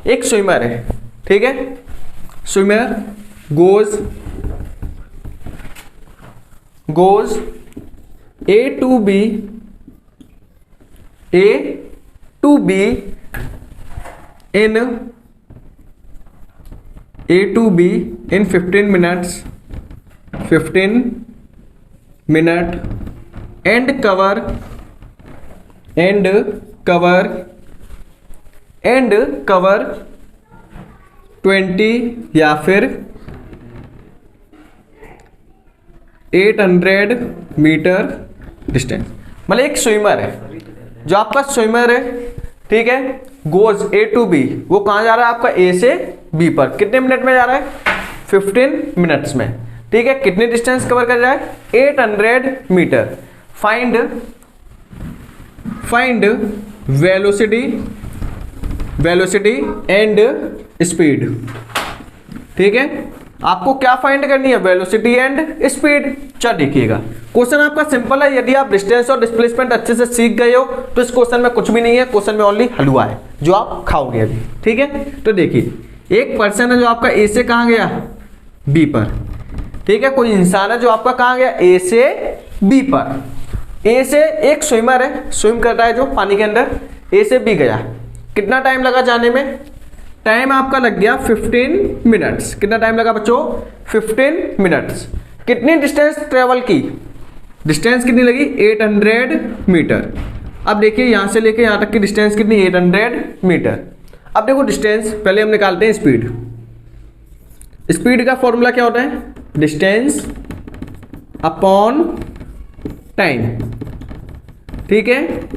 एक स्विमर है। ठीक है, swimmer goes A to B in 15 minute and cover 20 या फिर 800 मीटर डिस्टेंस। मतलब एक स्विमर है, जो आपका स्विमर है, ठीक है, गोज A to B, वो कहाँ जा रहा है आपका A से B पर, कितने मिनट में जा रहा है, 15 मिनट्स में, ठीक है। कितनी डिस्टेंस कवर कर रहा है, 800 metre. Find velocity and speed, ठीक है। आपको क्या फाइंड करनी है, वेलोसिटी एंड स्पीड। चल देखिएगा, क्वेश्चन आपका सिंपल है। यदि आप डिस्टेंस और डिस्प्लेसमेंट अच्छे से सीख गए हो तो इस क्वेश्चन में कुछ भी नहीं है, क्वेश्चन में ओनली हलवा है जो आप खाओगे अभी, ठीक है। तो देखिए, एक पर्सन है जो आपका ए से कहाँ गया, बी पर, ठीक है। कोई इंसान है जो आपका कहाँ गया, ए से बी पर। ए से एक स्विमर है, स्विम कर रहा है जो पानी के अंदर, ए से बी गया। कितना टाइम लगा जाने में, टाइम आपका लग गया 15 मिनट्स। कितना टाइम लगा बच्चों, 15 मिनट्स। कितनी डिस्टेंस ट्रेवल की, डिस्टेंस कितनी लगी, 800 मीटर। अब देखिए यहां से लेके यहां तक की डिस्टेंस कितनी, 800 मीटर। अब देखो डिस्टेंस, पहले हम निकालते हैं स्पीड। स्पीड का फॉर्मूला क्या होता है, डिस्टेंस अपॉन टाइम, ठीक है।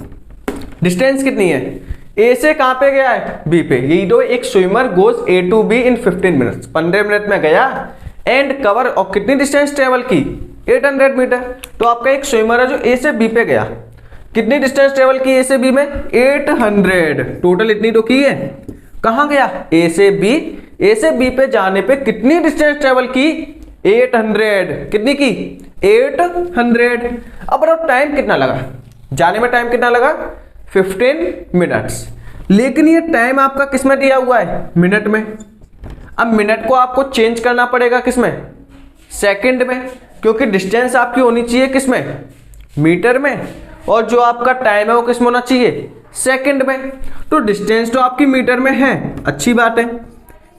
डिस्टेंस कितनी है, ए से कहां पे गया है, बी पे। यही तो एक swimmer goes A to B in 15 minutes, 15 minute में गया एंड कवर, और कितनी डिस्टेंस ट्रेवल की, 800 मीटर। तो आपका एक स्विमर है जो ए से बी पे गया, कितनी डिस्टेंस ट्रेवल की ए से बी में, 800। टोटल इतनी तो की है। कहां गया, ए से बी। ए से बी पे जाने पे कितनी डिस्टेंस ट्रेवल की, 800। कितनी की, 800। अब टाइम कितना लगा, जाने में टाइम कितना लगा, 15 मिनट्स। लेकिन ये टाइम आपका किसमें दिया हुआ है, मिनट में। अब मिनट को आपको चेंज करना पड़ेगा किसमें, सेकंड में, क्योंकि डिस्टेंस आपकी होनी चाहिए किसमें, मीटर में, और जो आपका टाइम है वो किसमें होना चाहिए, सेकंड में। तो डिस्टेंस तो आपकी मीटर में है, अच्छी बात है,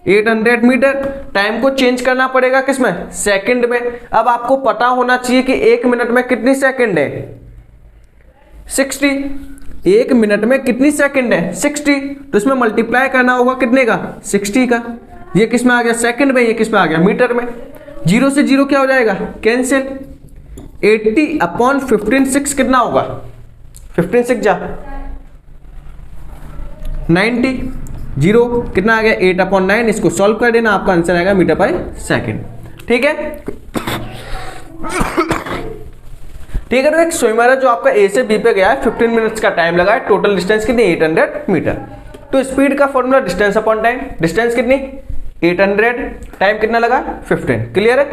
800 मीटर। टाइम को चेंज करना पड़ेगा किसमें, सेकंड में। अब आपको पता होना चाहिए कि एक मिनट में कितनी सेकंड है, 60। एक मिनट में कितनी सेकंड है, 60। तो इसमें मल्टीप्लाई करना होगा कितने का, 60 का। ये किस में आ गया, सेकंड में, ये किस में आ गया, मीटर में। 0 से 0 क्या हो जाएगा, कैंसिल। 80 अपॉन 15 6 कितना होगा, 15 6 जा 90। 0 कितना आ गया, 8 अपॉन 9। इसको सॉल्व कर देना, आपका आंसर आएगा मीटर बाय सेकंड, ठीक है। ठीक है, तो एक स्विमर है जो आपका ए से बी पे गया है, 15 मिनट्स का टाइम लगा है, टोटल डिस्टेंस कितनी, 800 मीटर। तो स्पीड का formula distance upon time, distance कितनी, 800, टाइम कितना लगा, 15। क्लियर है,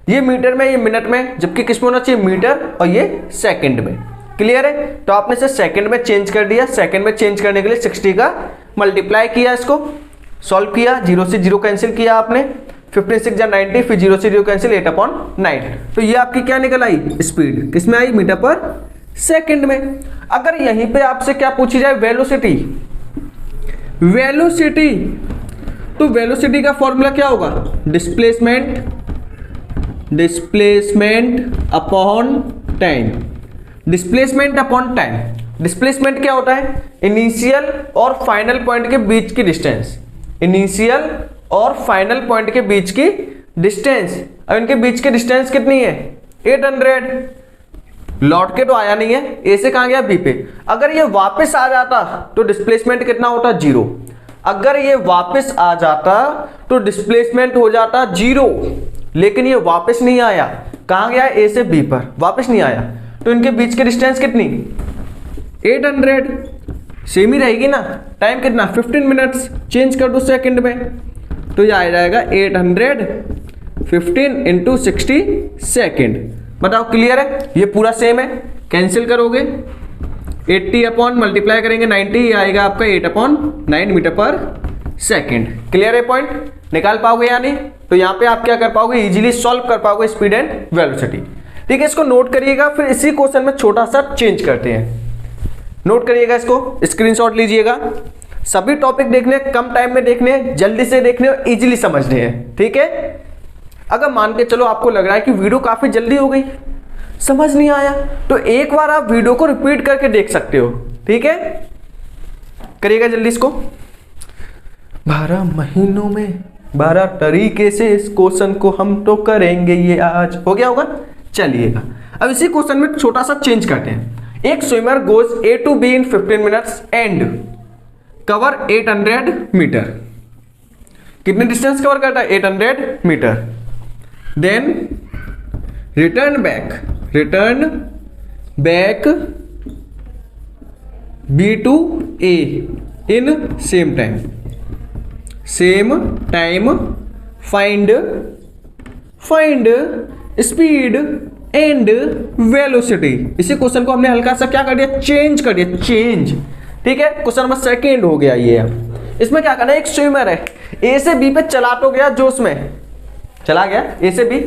ये मीटर में, ये मिनट में, जबकि किस में होना चाहिए, मीटर, और ये सेकंड में। क्लियर है, तो आपने इसे सेकंड में चेंज कर दिया। सेकंड में चेंज करने के लिए 60 का मल्टीप्लाई किया, इसको सॉल्व किया, 0 से 0 कैंसिल किया आपने, 15 6 जा 90, फिर 0 से 0 कैंसिल, 8 अपॉन 9। तो ये आपकी क्या निकल आई, स्पीड, किसमें आई, मीटर पर सेकंड में। अगर यहीं पे आपसे क्या पूछी जाए, वेलोसिटी, वेलोसिटी, तो वेलोसिटी का फॉर्मूला क्या होगा, displacement upon time. Displacement upon time, displacement क्या होता है, इनिशियल और फाइनल पॉइंट के बीच की डिस्टेंस, इनिशियल और फाइनल पॉइंट के बीच की डिस्टेंस। अब इनके बीच की डिस्टेंस कितनी है, 800। लौट के तो आया नहीं है, ए से कहां गया, बी पे। अगर ये वापस आ जाता तो डिस्प्लेसमेंट कितना होता, 0। अगर ये वापस आ जाता तो डिस्प्लेसमेंट हो जाता 0, लेकिन ये वापस नहीं आया, कहां गया, ए से बी पर, वापस नहीं आया। तो इनके बीच की डिस्टेंस कितनी, 800। सेम ही रहेगी ना, टाइम कितना, 15 मिनट्स। चेंज कर दो सेकंड में, तो ये आ जाएगा 815 इंटू 60 सेकेंड। बताओ क्लियर है, ये पूरा सेम है, कैंसिल करोगे, 80 अपॉन मल्टीप्लाई करेंगे 90, ये आएगा आपका 8 upon 9 metre per second. Clear है, पॉइंट निकाल पाओगे या नहीं। तो यहाँ पे आप क्या कर पाओगे, इजीली सॉल्व कर पाओगे स्पीड एंड वेलोसिटी। ठीक है, इसको नोट करिएगा, फिर इसी क्वेश्चन में छोटा सा चेंज करते हैं। नोट करिएगा, इसको स्क्रीनशॉट लीजिएगा। सभी टॉपिक देखने, कम टाइम में देखने, जल्दी से देखने और इजीली समझने हैं। ठीक है, अगर मान के चलो आपको लग रहा है कि वीडियो काफी जल्दी हो गई, समझ नहीं आया तो एक बार आप वीडियो को रिपीट करके देख सकते हो, ठीक है। करिएगा जल्दी इसको। 12 महीनों में 12 तरीके से इस क्वेश्चन को हम तो करेंगे ये आज। हो गया होगा, चलिएगा। अब इसी क्वेश्चन में छोटा सा चेंज करते हैं। एक swimmer goes A to B in 15 minutes and cover 800 metre. कितने डिस्टेंस कवर करता है? 800 metre. Then return back B to A in same time find speed and velocity. इसी क्वेश्चन को हमने हल्का सा क्या कर दिया? चेंज कर दिया, चेंज, ठीक है। क्वेश्चन नंबर सेकेंड हो गया ये। अब इसमें क्या करना है? एक स्विमर है, ए से बी पे चला तो गया, जोश में चला गया ए से बी।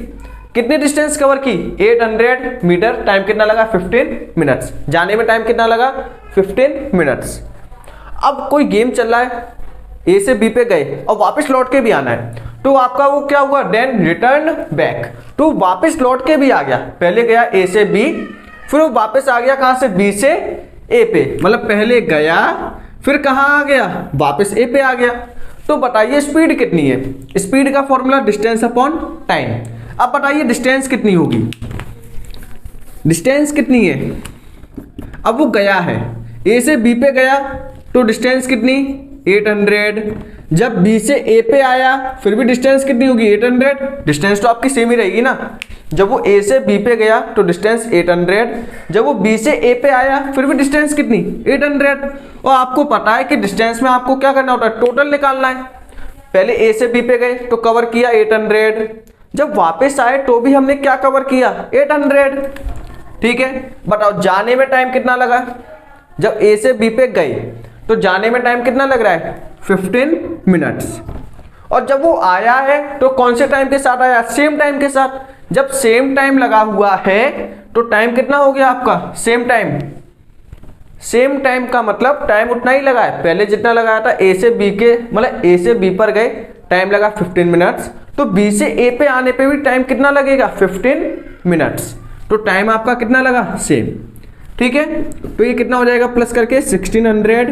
कितनी डिस्टेंस कवर की? 800 मीटर। टाइम कितना लगा? 15 मिनट्स। जाने में टाइम कितना लगा? 15 मिनट्स। अब कोई गेम चल रहा है, ए से बी पे गए और वापस लौट के भी आना है, तो आपका वो क्या हुआ? देन रिटर्न बैक, तो वापस लौट के भी आ गया। पहले गया ए से बी, फिर वो वापस आ गया कहां से? बी से ए पे। मतलब पहले गया, फिर कहां आ गया? वापस ए पे आ गया। तो बताइए स्पीड कितनी है? स्पीड का फॉर्मूला डिस्टेंस अपॉन टाइम। अब बताइए डिस्टेंस कितनी होगी? डिस्टेंस कितनी है? अब वो गया है, ए से बी पे गया, तो डिस्टेंस कितनी? 800। जब बी से ए पे आया, फिर भी डिस्टेंस कितनी होगी? 800। डिस्टेंस तो आपकी सेम ही रहेगी ना। जब वो ए से बी पे गया तो डिस्टेंस 800, जब वो बी से ए पे आया फिर भी डिस्टेंस कितनी? 800। और आपको पता है कि डिस्टेंस में आपको क्या करना होता है? टोटल निकालना है। पहले ए से बी पे गए तो कवर किया 800, जब वापस आए तो भी हमने क्या कवर किया? 800, ठीक है। बताओ जाने में टाइम कितना लगा? जब ए से बी पे गए तो जाने में टाइम कितना लग रहा है? 15 मिनट्स। और जब वो आया है तो कौन से टाइम के साथ आया? सेम टाइम के साथ। जब सेम टाइम लगा हुआ है तो टाइम कितना हो गया आपका? Same time. सेम टाइम का मतलब टाइम उतना ही लगा है, पहले जितना लगाया था ए से बी के, मतलब ए से बी पर गए टाइम लगा 15 मिनट्स, तो बी से ए पे आने पे भी टाइम कितना लगेगा? 15 मिनट्स। तो टाइम आपका कितना लगा? सेम, ठीक है। तो ये कितना हो जाएगा प्लस करके? 1600,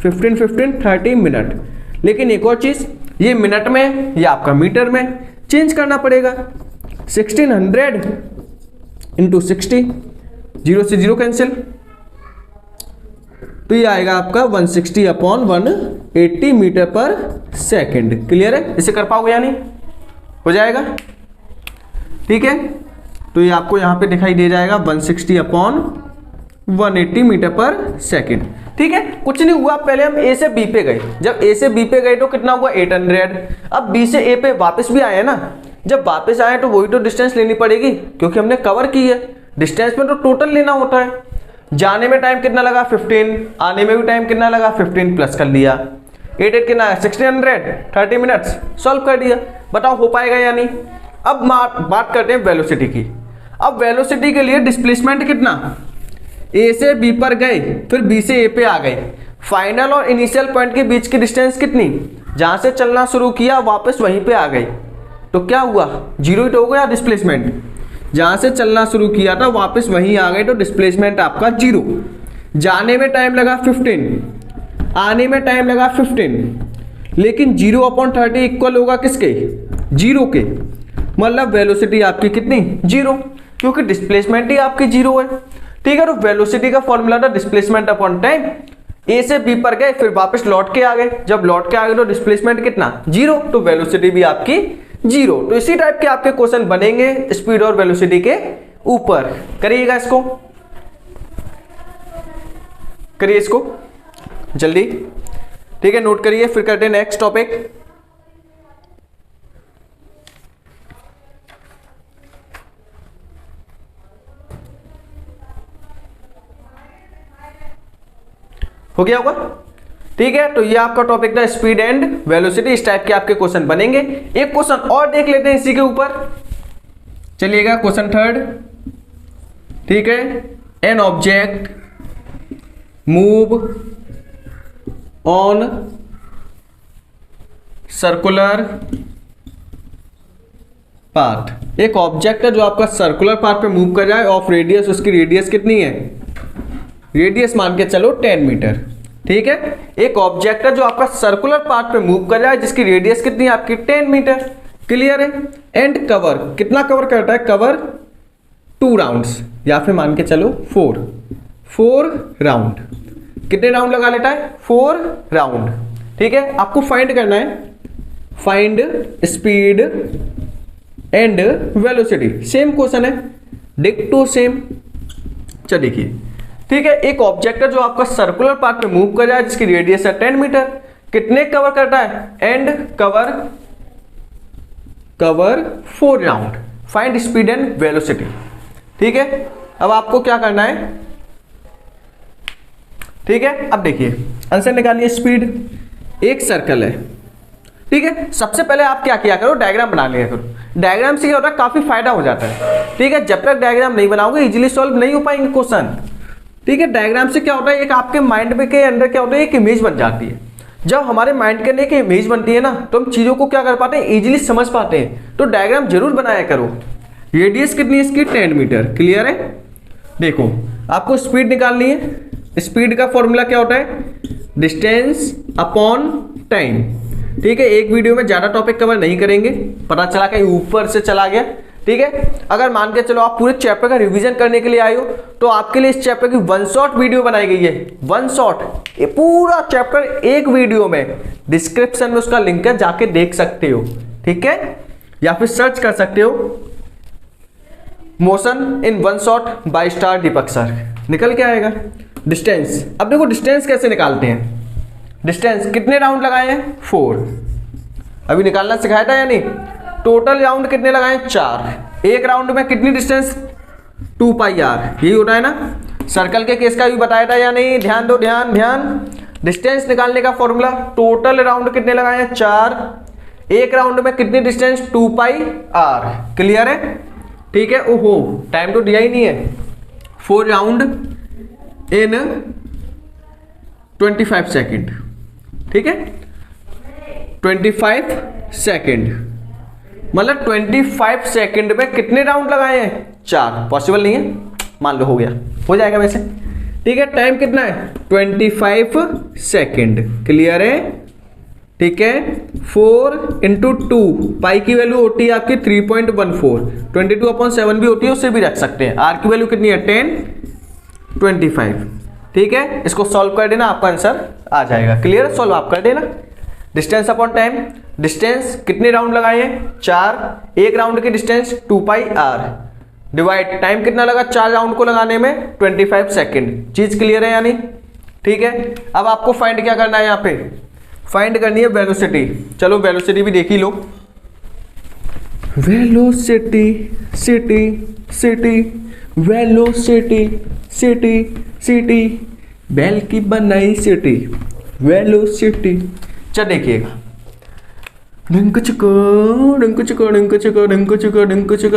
15 15 30 मिनट। लेकिन एक और चीज, ये मिनट में या आपका मीटर में चेंज करना पड़ेगा। 1600 इंटू 60, 0 से 0 कैंसिल, तो ये आएगा आपका 160 upon 180 metre per second. Clear है? इसे कर पाओगे या नहीं? हो जाएगा, ठीक है। तो ये आपको यहां पे दिखाई दे जाएगा 160 अपॉन 180 मीटर पर सेकेंड, ठीक है। कुछ नहीं हुआ, पहले हम ए से बी पे गए, जब ए से बी पे गए तो कितना हुआ? 800। अब बी से ए पे वापस भी आए ना, जब वापस आए तो वही तो डिस्टेंस लेनी पड़ेगी क्योंकि हमने कवर की है। डिस्टेंस में तो टोटल लेना होता है। जाने में टाइम कितना लगा? 15। आने में भी टाइम कितना लगा? 15 प्लस कर लिया, 8 8 कितना है? 1600, 30 मिनट्स। सॉल्व कर दिया। बताओ हो पाएगा या नहीं? अब बात करते हैं वेलोसिटी की। अब वेलोसिटी के लिए डिस्प्लेसमेंट कितना? ए से बी पर गए, फिर बी से ए पे आ गए, फाइनल और इनिशियल पॉइंट के बीच की डिस्टेंस कितनी? जहां से चलना शुरू किया वापस वहीं पे आ गए, तो क्या हुआ? 0 ही हो गया डिस्प्लेसमेंट। जहां से चलना शुरू किया था वापस वहीं आ गए तो डिस्प्लेसमेंट आपका 0। जाने में टाइम लगा 15, आने में टाइम लगा 15, लेकिन 0 अपॉन 30 इक्वल होगा किसके? 0 के। मतलब वेलोसिटी आपकी कितनी? 0, क्योंकि डिस्प्लेसमेंट ही आपकी 0 है, ठीक है। तो वेलोसिटी का फॉर्मूला था डिस्प्लेसमेंट अपॉन टाइम। ए से बी पर गए, फिर वापस लौट के आ गए, जब लौट के आ गए तो डिस्प्लेसमेंट कितना? 0, तो वेलोसिटी भी आपकी 0। तो इसी टाइप के आपके क्वेश्चन बनेंगे स्पीड और वेलोसिटी के ऊपर। करिएगा इसको, करिए इसको जल्दी, ठीक है। नोट करिए, फिर करते हैं नेक्स्ट टॉपिक। हो गया होगा, ठीक है। तो ये आपका टॉपिक था स्पीड एंड वेलोसिटी। इस टाइप के आपके क्वेश्चन बनेंगे। एक क्वेश्चन और देख लेते हैं इसी के ऊपर, चलिएगा। क्वेश्चन थर्ड, ठीक है। N object move on circular path एक ऑब्जेक्ट है जो आपका सर्कुलर पाथ पे मूव कर रहा है, ऑफ रेडियस, उसकी रेडियस कितनी है, रेडियस मान के चलो 10 मीटर। ठीक है, एक ऑब्जेक्ट है जो आपका सर्कुलर पाथ पे मूव कर रहा है जिसकी रेडियस कितनी है आपकी 10 मीटर। क्लियर है। एंड कवर, कितना कवर करता है, कवर 2 राउंड्स या फिर मान के चलो 4 राउंड। कितने राउंड लगा लेता है, 4 राउंड। ठीक है, आपको फाइंड करना है, find speed and velocity. Same question है, डिक्टो सेम। चलिए देखिए, ठीक है, एक ऑब्जेक्ट है जो आपका सर्कुलर पाथ पे मूव कर रहा है जिसकी रेडियस है 10 मीटर। कितने कवर करता है, and cover 4 round. Find speed and velocity. ठीक है, अब आपको क्या करना है, ठीक है, अब देखिए आंसर निकालिए। स्पीड, एक सर्कल है, ठीक है, सबसे पहले आप क्या किया करो, डायग्राम बना लिया करो। डायग्राम से क्या होता है, काफी फायदा हो जाता है। ठीक है, जब तक डायग्राम नहीं बनाओगे इजीली सॉल्व नहीं हो पाएंगे क्वेश्चन। ठीक है, डायग्राम से क्या होता है, एक आपके माइंड में के अंदर क्या होता है, एक इमेज बन जाती है। जब हमारे माइंड के अंदर एक इमेज बनती है ना, तो हम चीजों को क्या कर पाते हैं, इजीली समझ पाते हैं। तो डायग्राम जरूर बनाया करो। रेडियस कितनी है इसकी, 10 मीटर। क्लियर है। देखो, आपको स्पीड निकालनी है। स्पीड का फॉर्मूला क्या होता है, डिस्टेंस अपॉन टाइम। ठीक है, एक वीडियो में ज्यादा टॉपिक कवर नहीं करेंगे, पता चला कहीं ऊपर से चला गया। ठीक है, अगर मान के चलो आप पूरे चैप्टर का रिवीजन करने के लिए आए हो तो आपके लिए इस चैप्टर की 1 शॉट वीडियो बनाई गई है। 1 शॉट, ये पूरा चैप्टर एक वीडियो में। डिस्क्रिप्शन में उसका लिंक है, जाके देख सकते हो। ठीक है, या फिर सर्च कर सकते हो motion in 1 shot by star Deepak sir, निकल के आएगा। डिस्टेंस, अब देखो डिस्टेंस कैसे निकालते हैं। डिस्टेंस कितने राउंड लगाए हैं, 4। अभी निकालना सिखाया था या नहीं। टोटल राउंड कितने लगाए, 4। एक राउंड में कितनी डिस्टेंस, 2 पाई आर, यही होता है ना। सर्कल के केस का भी बताया था या नहीं, ध्यान दो, ध्यान। डिस्टेंस निकालने का फॉर्मूला, टोटल राउंड कितने लगाए हैं, 4। एक राउंड में कितनी डिस्टेंस, 2 पाई आर। क्लियर है। ठीक है, ओहो टाइम तो दिया ही नहीं है। 4 राउंड इन 25 सेकेंड। ठीक है, 25 सेकेंड, मतलब 25 सेकेंड में कितने राउंड लगाए हैं, 4। पॉसिबल नहीं है, मान लो हो गया, हो जाएगा वैसे। ठीक है, टाइम कितना है, 25 सेकेंड। क्लियर है। ठीक है, 4 × 2, पाई की वैल्यू होती है आपकी 3.14, 22/7 भी होती है, उससे भी रख सकते हैं। आर की वैल्यू कितनी है, 10, 25। ठीक है, इसको सॉल्व कर देना, आपका आंसर आ जाएगा। क्लियर, सॉल्व आप कर देना। डिस्टेंस अपॉन टाइम, डिस्टेंस कितने राउंड लगाए हैं, 4। एक राउंड की distance 2 pi r, divide time कितना लगा 4 राउंड को लगाने में, 25 सेकेंड। चीज क्लियर है या नहीं। ठीक है, अब आपको फाइंड क्या करना है, यहाँ पे फाइंड करनी है वेलोसिटी। चलो वेलोसिटी भी देख ही लो। वेलोसिटी, सिटी, वेलोसिटी, सिटी, बैल की बनाई सिटी, वेलोसिटी। चल देखिएगा, डिंक चिका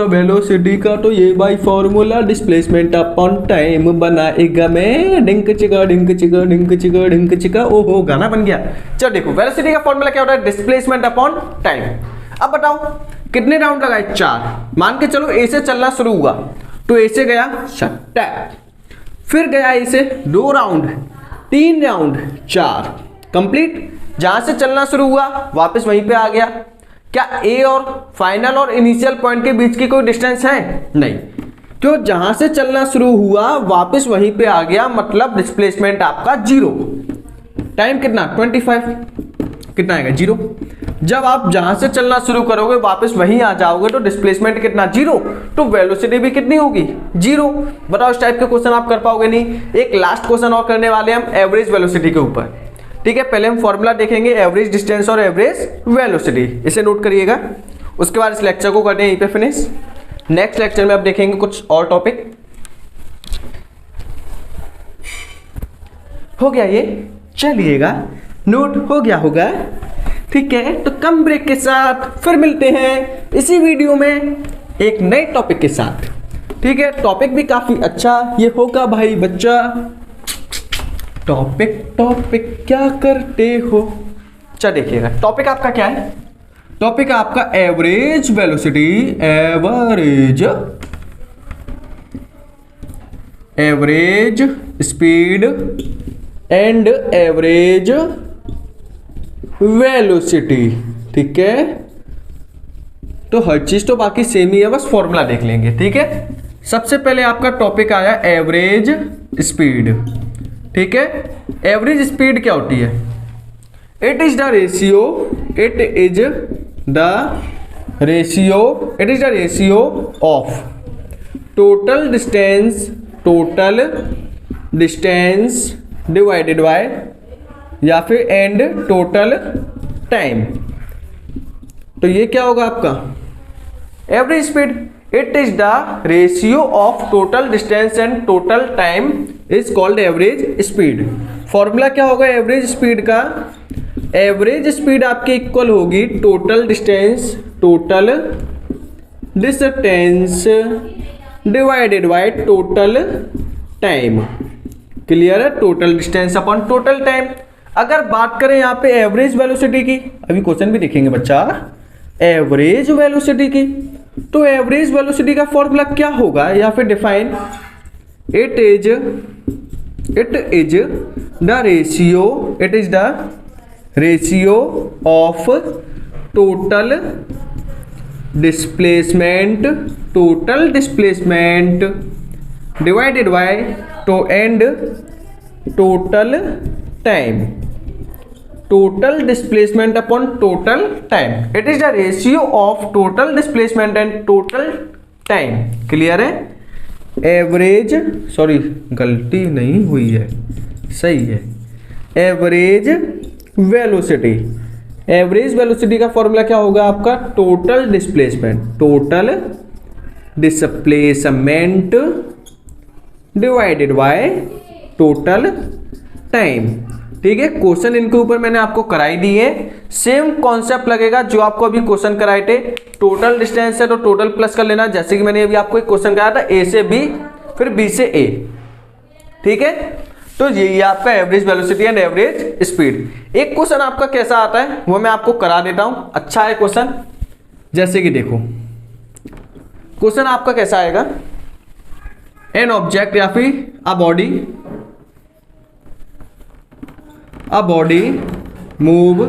वेलोसिटी का तो ये by formula displacement upon time बनाएगा मैं। डिंक चिका, ओहो गाना बन गया। चल देखो, वेलोसिटी का फॉर्मूला क्या होता है, डिस्प्लेसमेंट अपॉन टाइम। अब बताओ कितने राउंड लगाए, 4। मान के चलो ए से चलना शुरू हुआ तो ए से गया सट्टा, फिर गया ए से 2 राउंड, 3 राउंड, 4 कंप्लीट। जहां से चलना शुरू हुआ वापस वहीं पे आ गया। क्या ए और फाइनल और इनिशियल पॉइंट के बीच की कोई डिस्टेंस है, नहीं। क्यों, जहां से चलना शुरू हुआ वापस वहीं पे आ गया, मतलब डिस्प्लेसमेंट आपका 0। टाइम कितना, 25, कितना आएगा, 0। जब आप जहां से चलना शुरू करोगे वापस वहीं आ जाओगे तो डिस्प्लेसमेंट कितना, 0। तो वेलोसिटी भी कितनी होगी, 0। बताओ, इस टाइप के क्वेश्चन आप कर पाओगे नहीं। एक लास्ट क्वेश्चन और करने वाले हम एवरेज वेलोसिटी के ऊपर। ठीक है, पहले हम फॉर्मूला देखेंगे एवरेज डिस्टेंस और एवरेज वेलोसिटी, इसे नोट करिएगा। उसके बाद इस लेक्चर को करते हैं यहीं पे फिनिश। नेक्स्ट लेक्चर में अब देखेंगे कुछ और टॉपिक। हो गया ये, चलिएगा, नोट हो गया होगा। ठीक है, तो कम ब्रेक के साथ फिर मिलते हैं इसी वीडियो में एक नए टॉपिक के साथ। ठीक है, टॉपिक भी काफी अच्छा ये होगा भाई बच्चा। टॉपिक क्या करते हो, चल देखिएगा। टॉपिक आपका क्या है, टॉपिक है आपका average velocity, average speed and average velocity. ठीक है, तो हर चीज तो बाकी सेम ही है, बस फॉर्मूला देख लेंगे। ठीक है, सबसे पहले आपका टॉपिक आया एवरेज स्पीड। ठीक है, एवरेज स्पीड क्या होती है? It is the ratio, it is the ratio of total distance divided bye या फिर एंड टोटल टाइम। तो ये क्या होगा आपका average speed? It is the ratio of total distance and total time is called average speed. Formula क्या होगा average speed का? एवरेज स्पीड आपके इक्वल होगी total distance divided by total time. Clear है? Total distance upon total time. अगर बात करें यहाँ पे एवरेज वेलोसिटी की, अभी क्वेश्चन भी देखेंगे बच्चा, एवरेज वेलोसिटी की, तो एवरेज वेलोसिटी का फॉर्मूला क्या होगा या फिर define? It is the ratio of total displacement divided by and total time. Total displacement upon total time. It is the ratio of total displacement and total time. Clear है? Average, sorry गलती नहीं हुई है, सही है। Average velocity, average velocity का formula क्या होगा आपका? Total displacement divided by total time. ठीक है, क्वेश्चन इनके ऊपर मैंने आपको कराई दी है। सेम कॉन्सेप्ट लगेगा जो आपको अभी क्वेश्चन कराए थे। टोटल डिस्टेंस है तो टोटल प्लस कर लेना, जैसे कि मैंने अभी आपको एक क्वेश्चन कराया था ए से बी फिर बी से ए। ठीक है, तो ये आपका average velocity and average speed. एक क्वेश्चन आपका कैसा आता है वो मैं आपको करा देता हूं। अच्छा है क्वेश्चन, जैसे कि देखो क्वेश्चन आपका कैसा आएगा? एन ऑब्जेक्ट या फिर a body move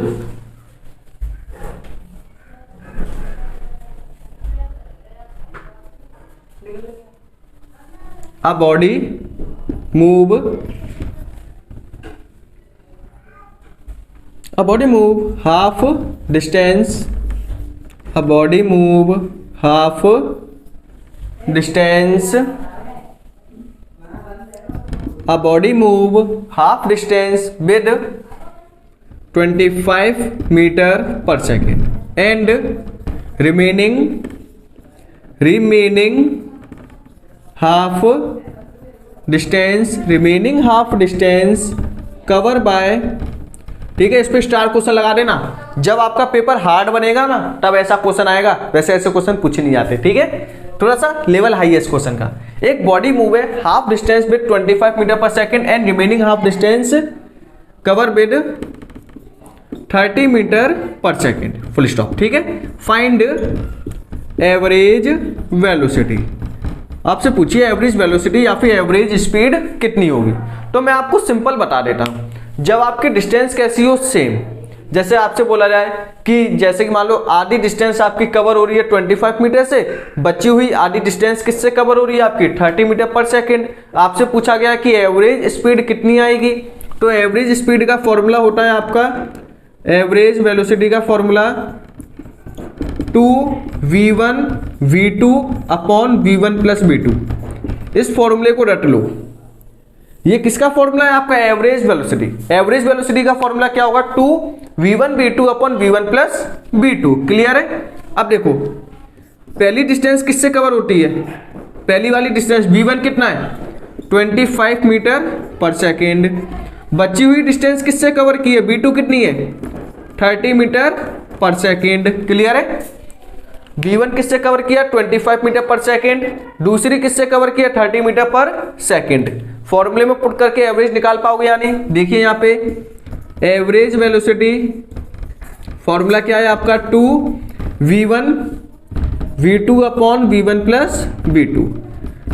half distance, a body move half distance with 25 meter per second and remaining half distance cover by। ठीक है, इस पे स्टार क्वेश्चन लगा देना। जब आपका पेपर हार्ड बनेगा ना तब ऐसा क्वेश्चन आएगा, वैसे ऐसे क्वेश्चन पूछे नहीं जाते। ठीक है, थोड़ा सा लेवल हाई है इस क्वेश्चन का। एक बॉडी मूव है half distance with 25 metre per second and remaining half distance cover with 30 metre per second, full stop. ठीक है, फाइंड एवरेज वेलोसिटी। आपसे पूछिए एवरेज वेलोसिटी या फिर एवरेज स्पीड कितनी होगी, तो मैं आपको सिंपल बता देता हूं। जब आपकी डिस्टेंस कैसी हो सेम, जैसे आपसे बोला जाए कि जैसे कि मान लो आधी डिस्टेंस आपकी कवर हो रही है 25 मीटर से, बची हुई आधी डिस्टेंस किससे कवर हो रही है आपकी 30 मीटर पर सेकेंड। आपसे पूछा गया कि एवरेज स्पीड कितनी आएगी, तो एवरेज स्पीड का फॉर्मूला होता है आपका, एवरेज वेलोसिटी का formula 2v1 v2 upon v1 plus v2। इस फॉर्मूले को रट लो। ये किसका फॉर्मूला है आपका? Average velocity. एवरेज वेलोसिटी का फॉर्मूला क्या होगा? 2v1 v2 upon v1 plus v2। Clear है? अब देखो पहली डिस्टेंस किससे कवर होती है? पहली वाली डिस्टेंस v1 कितना है? 25 मीटर पर सेकेंड। बची हुई डिस्टेंस किससे कवर की है? v2 कितनी है? 30 मीटर पर सेकेंड। क्लियर है? v1 किससे कवर किया? 25 मीटर पर सेकेंड। दूसरी किससे कवर किया? 30 मीटर पर सेकेंड। फॉर्मूले में पुट करके एवरेज निकाल पाओगे या नहीं? देखिए यहाँ पे एवरेज वेलोसिटी फॉर्मूला क्या है आपका 2v1 v2 upon v1 plus v2।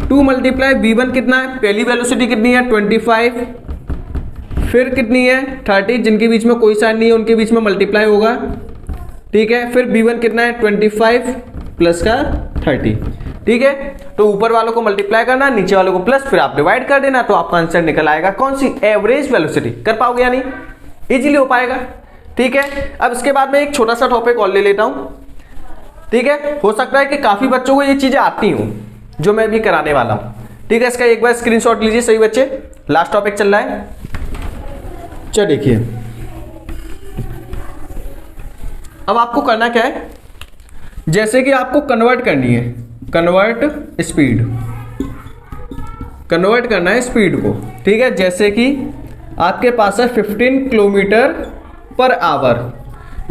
2 multiply v1 कितना है, पहली वेलोसिटी कितनी है 25, फिर कितनी है 30, जिनके बीच में कोई साइन नहीं है उनके बीच में मल्टीप्लाई होगा, ठीक है। फिर v1 कितना है 25 प्लस का 30, ठीक है। तो ऊपर वालों को मल्टीप्लाई करना, नीचे वालों को प्लस, फिर आप डिवाइड कर देना, तो आपका आंसर निकल आएगा कौन सी, एवरेज वेलोसिटी। कर पाओगे या नहीं, इजीली हो पाएगा, ठीक है। अब इसके बाद में एक छोटा सा टॉपिक और ले लेता हूं, ठीक है। हो सकता है कि काफी बच्चों को ये चीजें आती हूं जो मैं भी कराने वाला हूं, ठीक है। इसका एक बार स्क्रीनशॉट लीजिए सही बच्चे, लास्ट टॉपिक चल रहा है। चलो देखिए, अब आपको करना क्या है, जैसे कि आपको कन्वर्ट करनी है, कन्वर्ट स्पीड, कन्वर्ट करना है स्पीड को, ठीक है। जैसे कि आपके पास है 15 किलोमीटर पर आवर,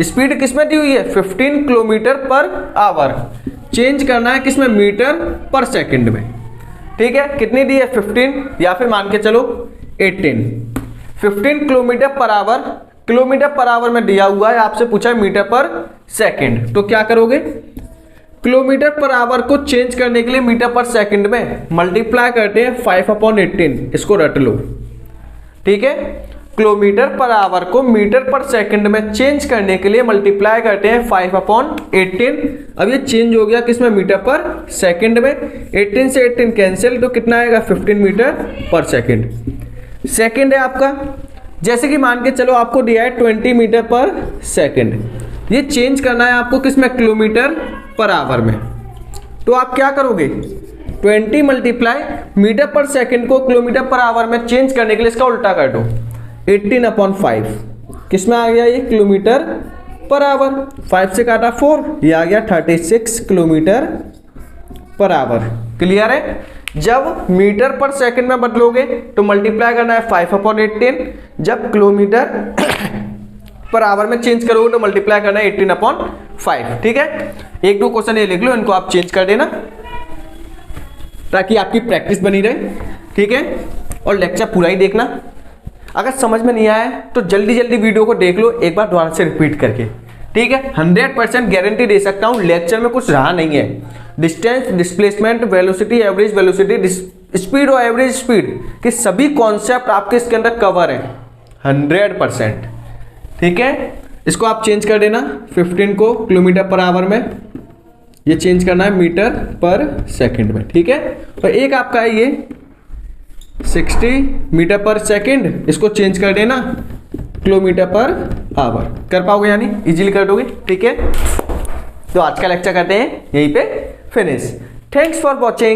स्पीड किसमें दी हुई है 15 किलोमीटर पर आवर, चेंज करना है किसमें, मीटर पर सेकंड में, ठीक है। कितनी दी है 15, या फिर मान के चलो 18। 15 kilometre per hour, kilometre per hour में दिया हुआ है, आपसे पूछा है मीटर पर सेकंड, तो क्या करोगे, किलोमीटर पर आवर को चेंज करने के लिए मीटर पर सेकंड में मल्टीप्लाई करते हैं 5/18, इसको रट लो, ठीक है। किलोमीटर पर आवर को मीटर पर सेकंड में चेंज करने के लिए मल्टीप्लाई करते हैं 5/18। अब ये चेंज हो गया किसमें, मीटर पर सेकंड में, 18 से 18 कैंसिल, तो कितना आएगा 15 मीटर पर सेकंड। सेकंड है आपका, जैसे कि मान के चलो आपको दिया है 20 मीटर पर सेकंड, ये चेंज करना है आपको किसमें, किलोमीटर पर आवर में, तो आप क्या करोगे 20 मल्टीप्लाई मीटर पर सेकंड को किलोमीटर पर आवर में चेंज करने के लिए इसका उल्टा कर दो, 18/5 किसमें आ गया, ये किलोमीटर पर आवर, 5 से काटा 4, ये आ गया 36 किलोमीटर पर आवर। क्लियर है। जब मीटर पर सेकंड में बदलोगे तो मल्टीप्लाई करना है 5/18, जब किलोमीटर पर आवर में चेंज करोगे तो मल्टीप्लाई करना है 18/5, ठीक है। एक दो क्वेश्चन ये लिख लो, इनको आप चेंज कर देना ताकि आपकी प्रैक्टिस बनी रहे, ठीक है। और लेक्चर पूरा ही देखना, अगर समझ में नहीं आया तो जल्दी जल्दी वीडियो को देख लो एक बार दोबारा से रिपीट करके, ठीक है। 100% गारंटी दे सकता हूं, लेक्चर में कुछ रहा नहीं है। Distance, displacement, velocity, average velocity, speed और एवरेज स्पीड के सभी कॉन्सेप्ट आपके इसके अंदर कवर है 100%, ठीक है। इसको आप चेंज कर देना, 15 को किलोमीटर पर आवर में, ये चेंज करना है मीटर पर सेकंड में, ठीक है। तो एक आपका है ये 60 मीटर पर सेकंड, इसको चेंज कर देना किलोमीटर पर आवर। कर पाओगे यानी, इजीली कर दोगे, ठीक है। तो आज का लेक्चर करते हैं यहीं पे फिनिश। Thanks for watching.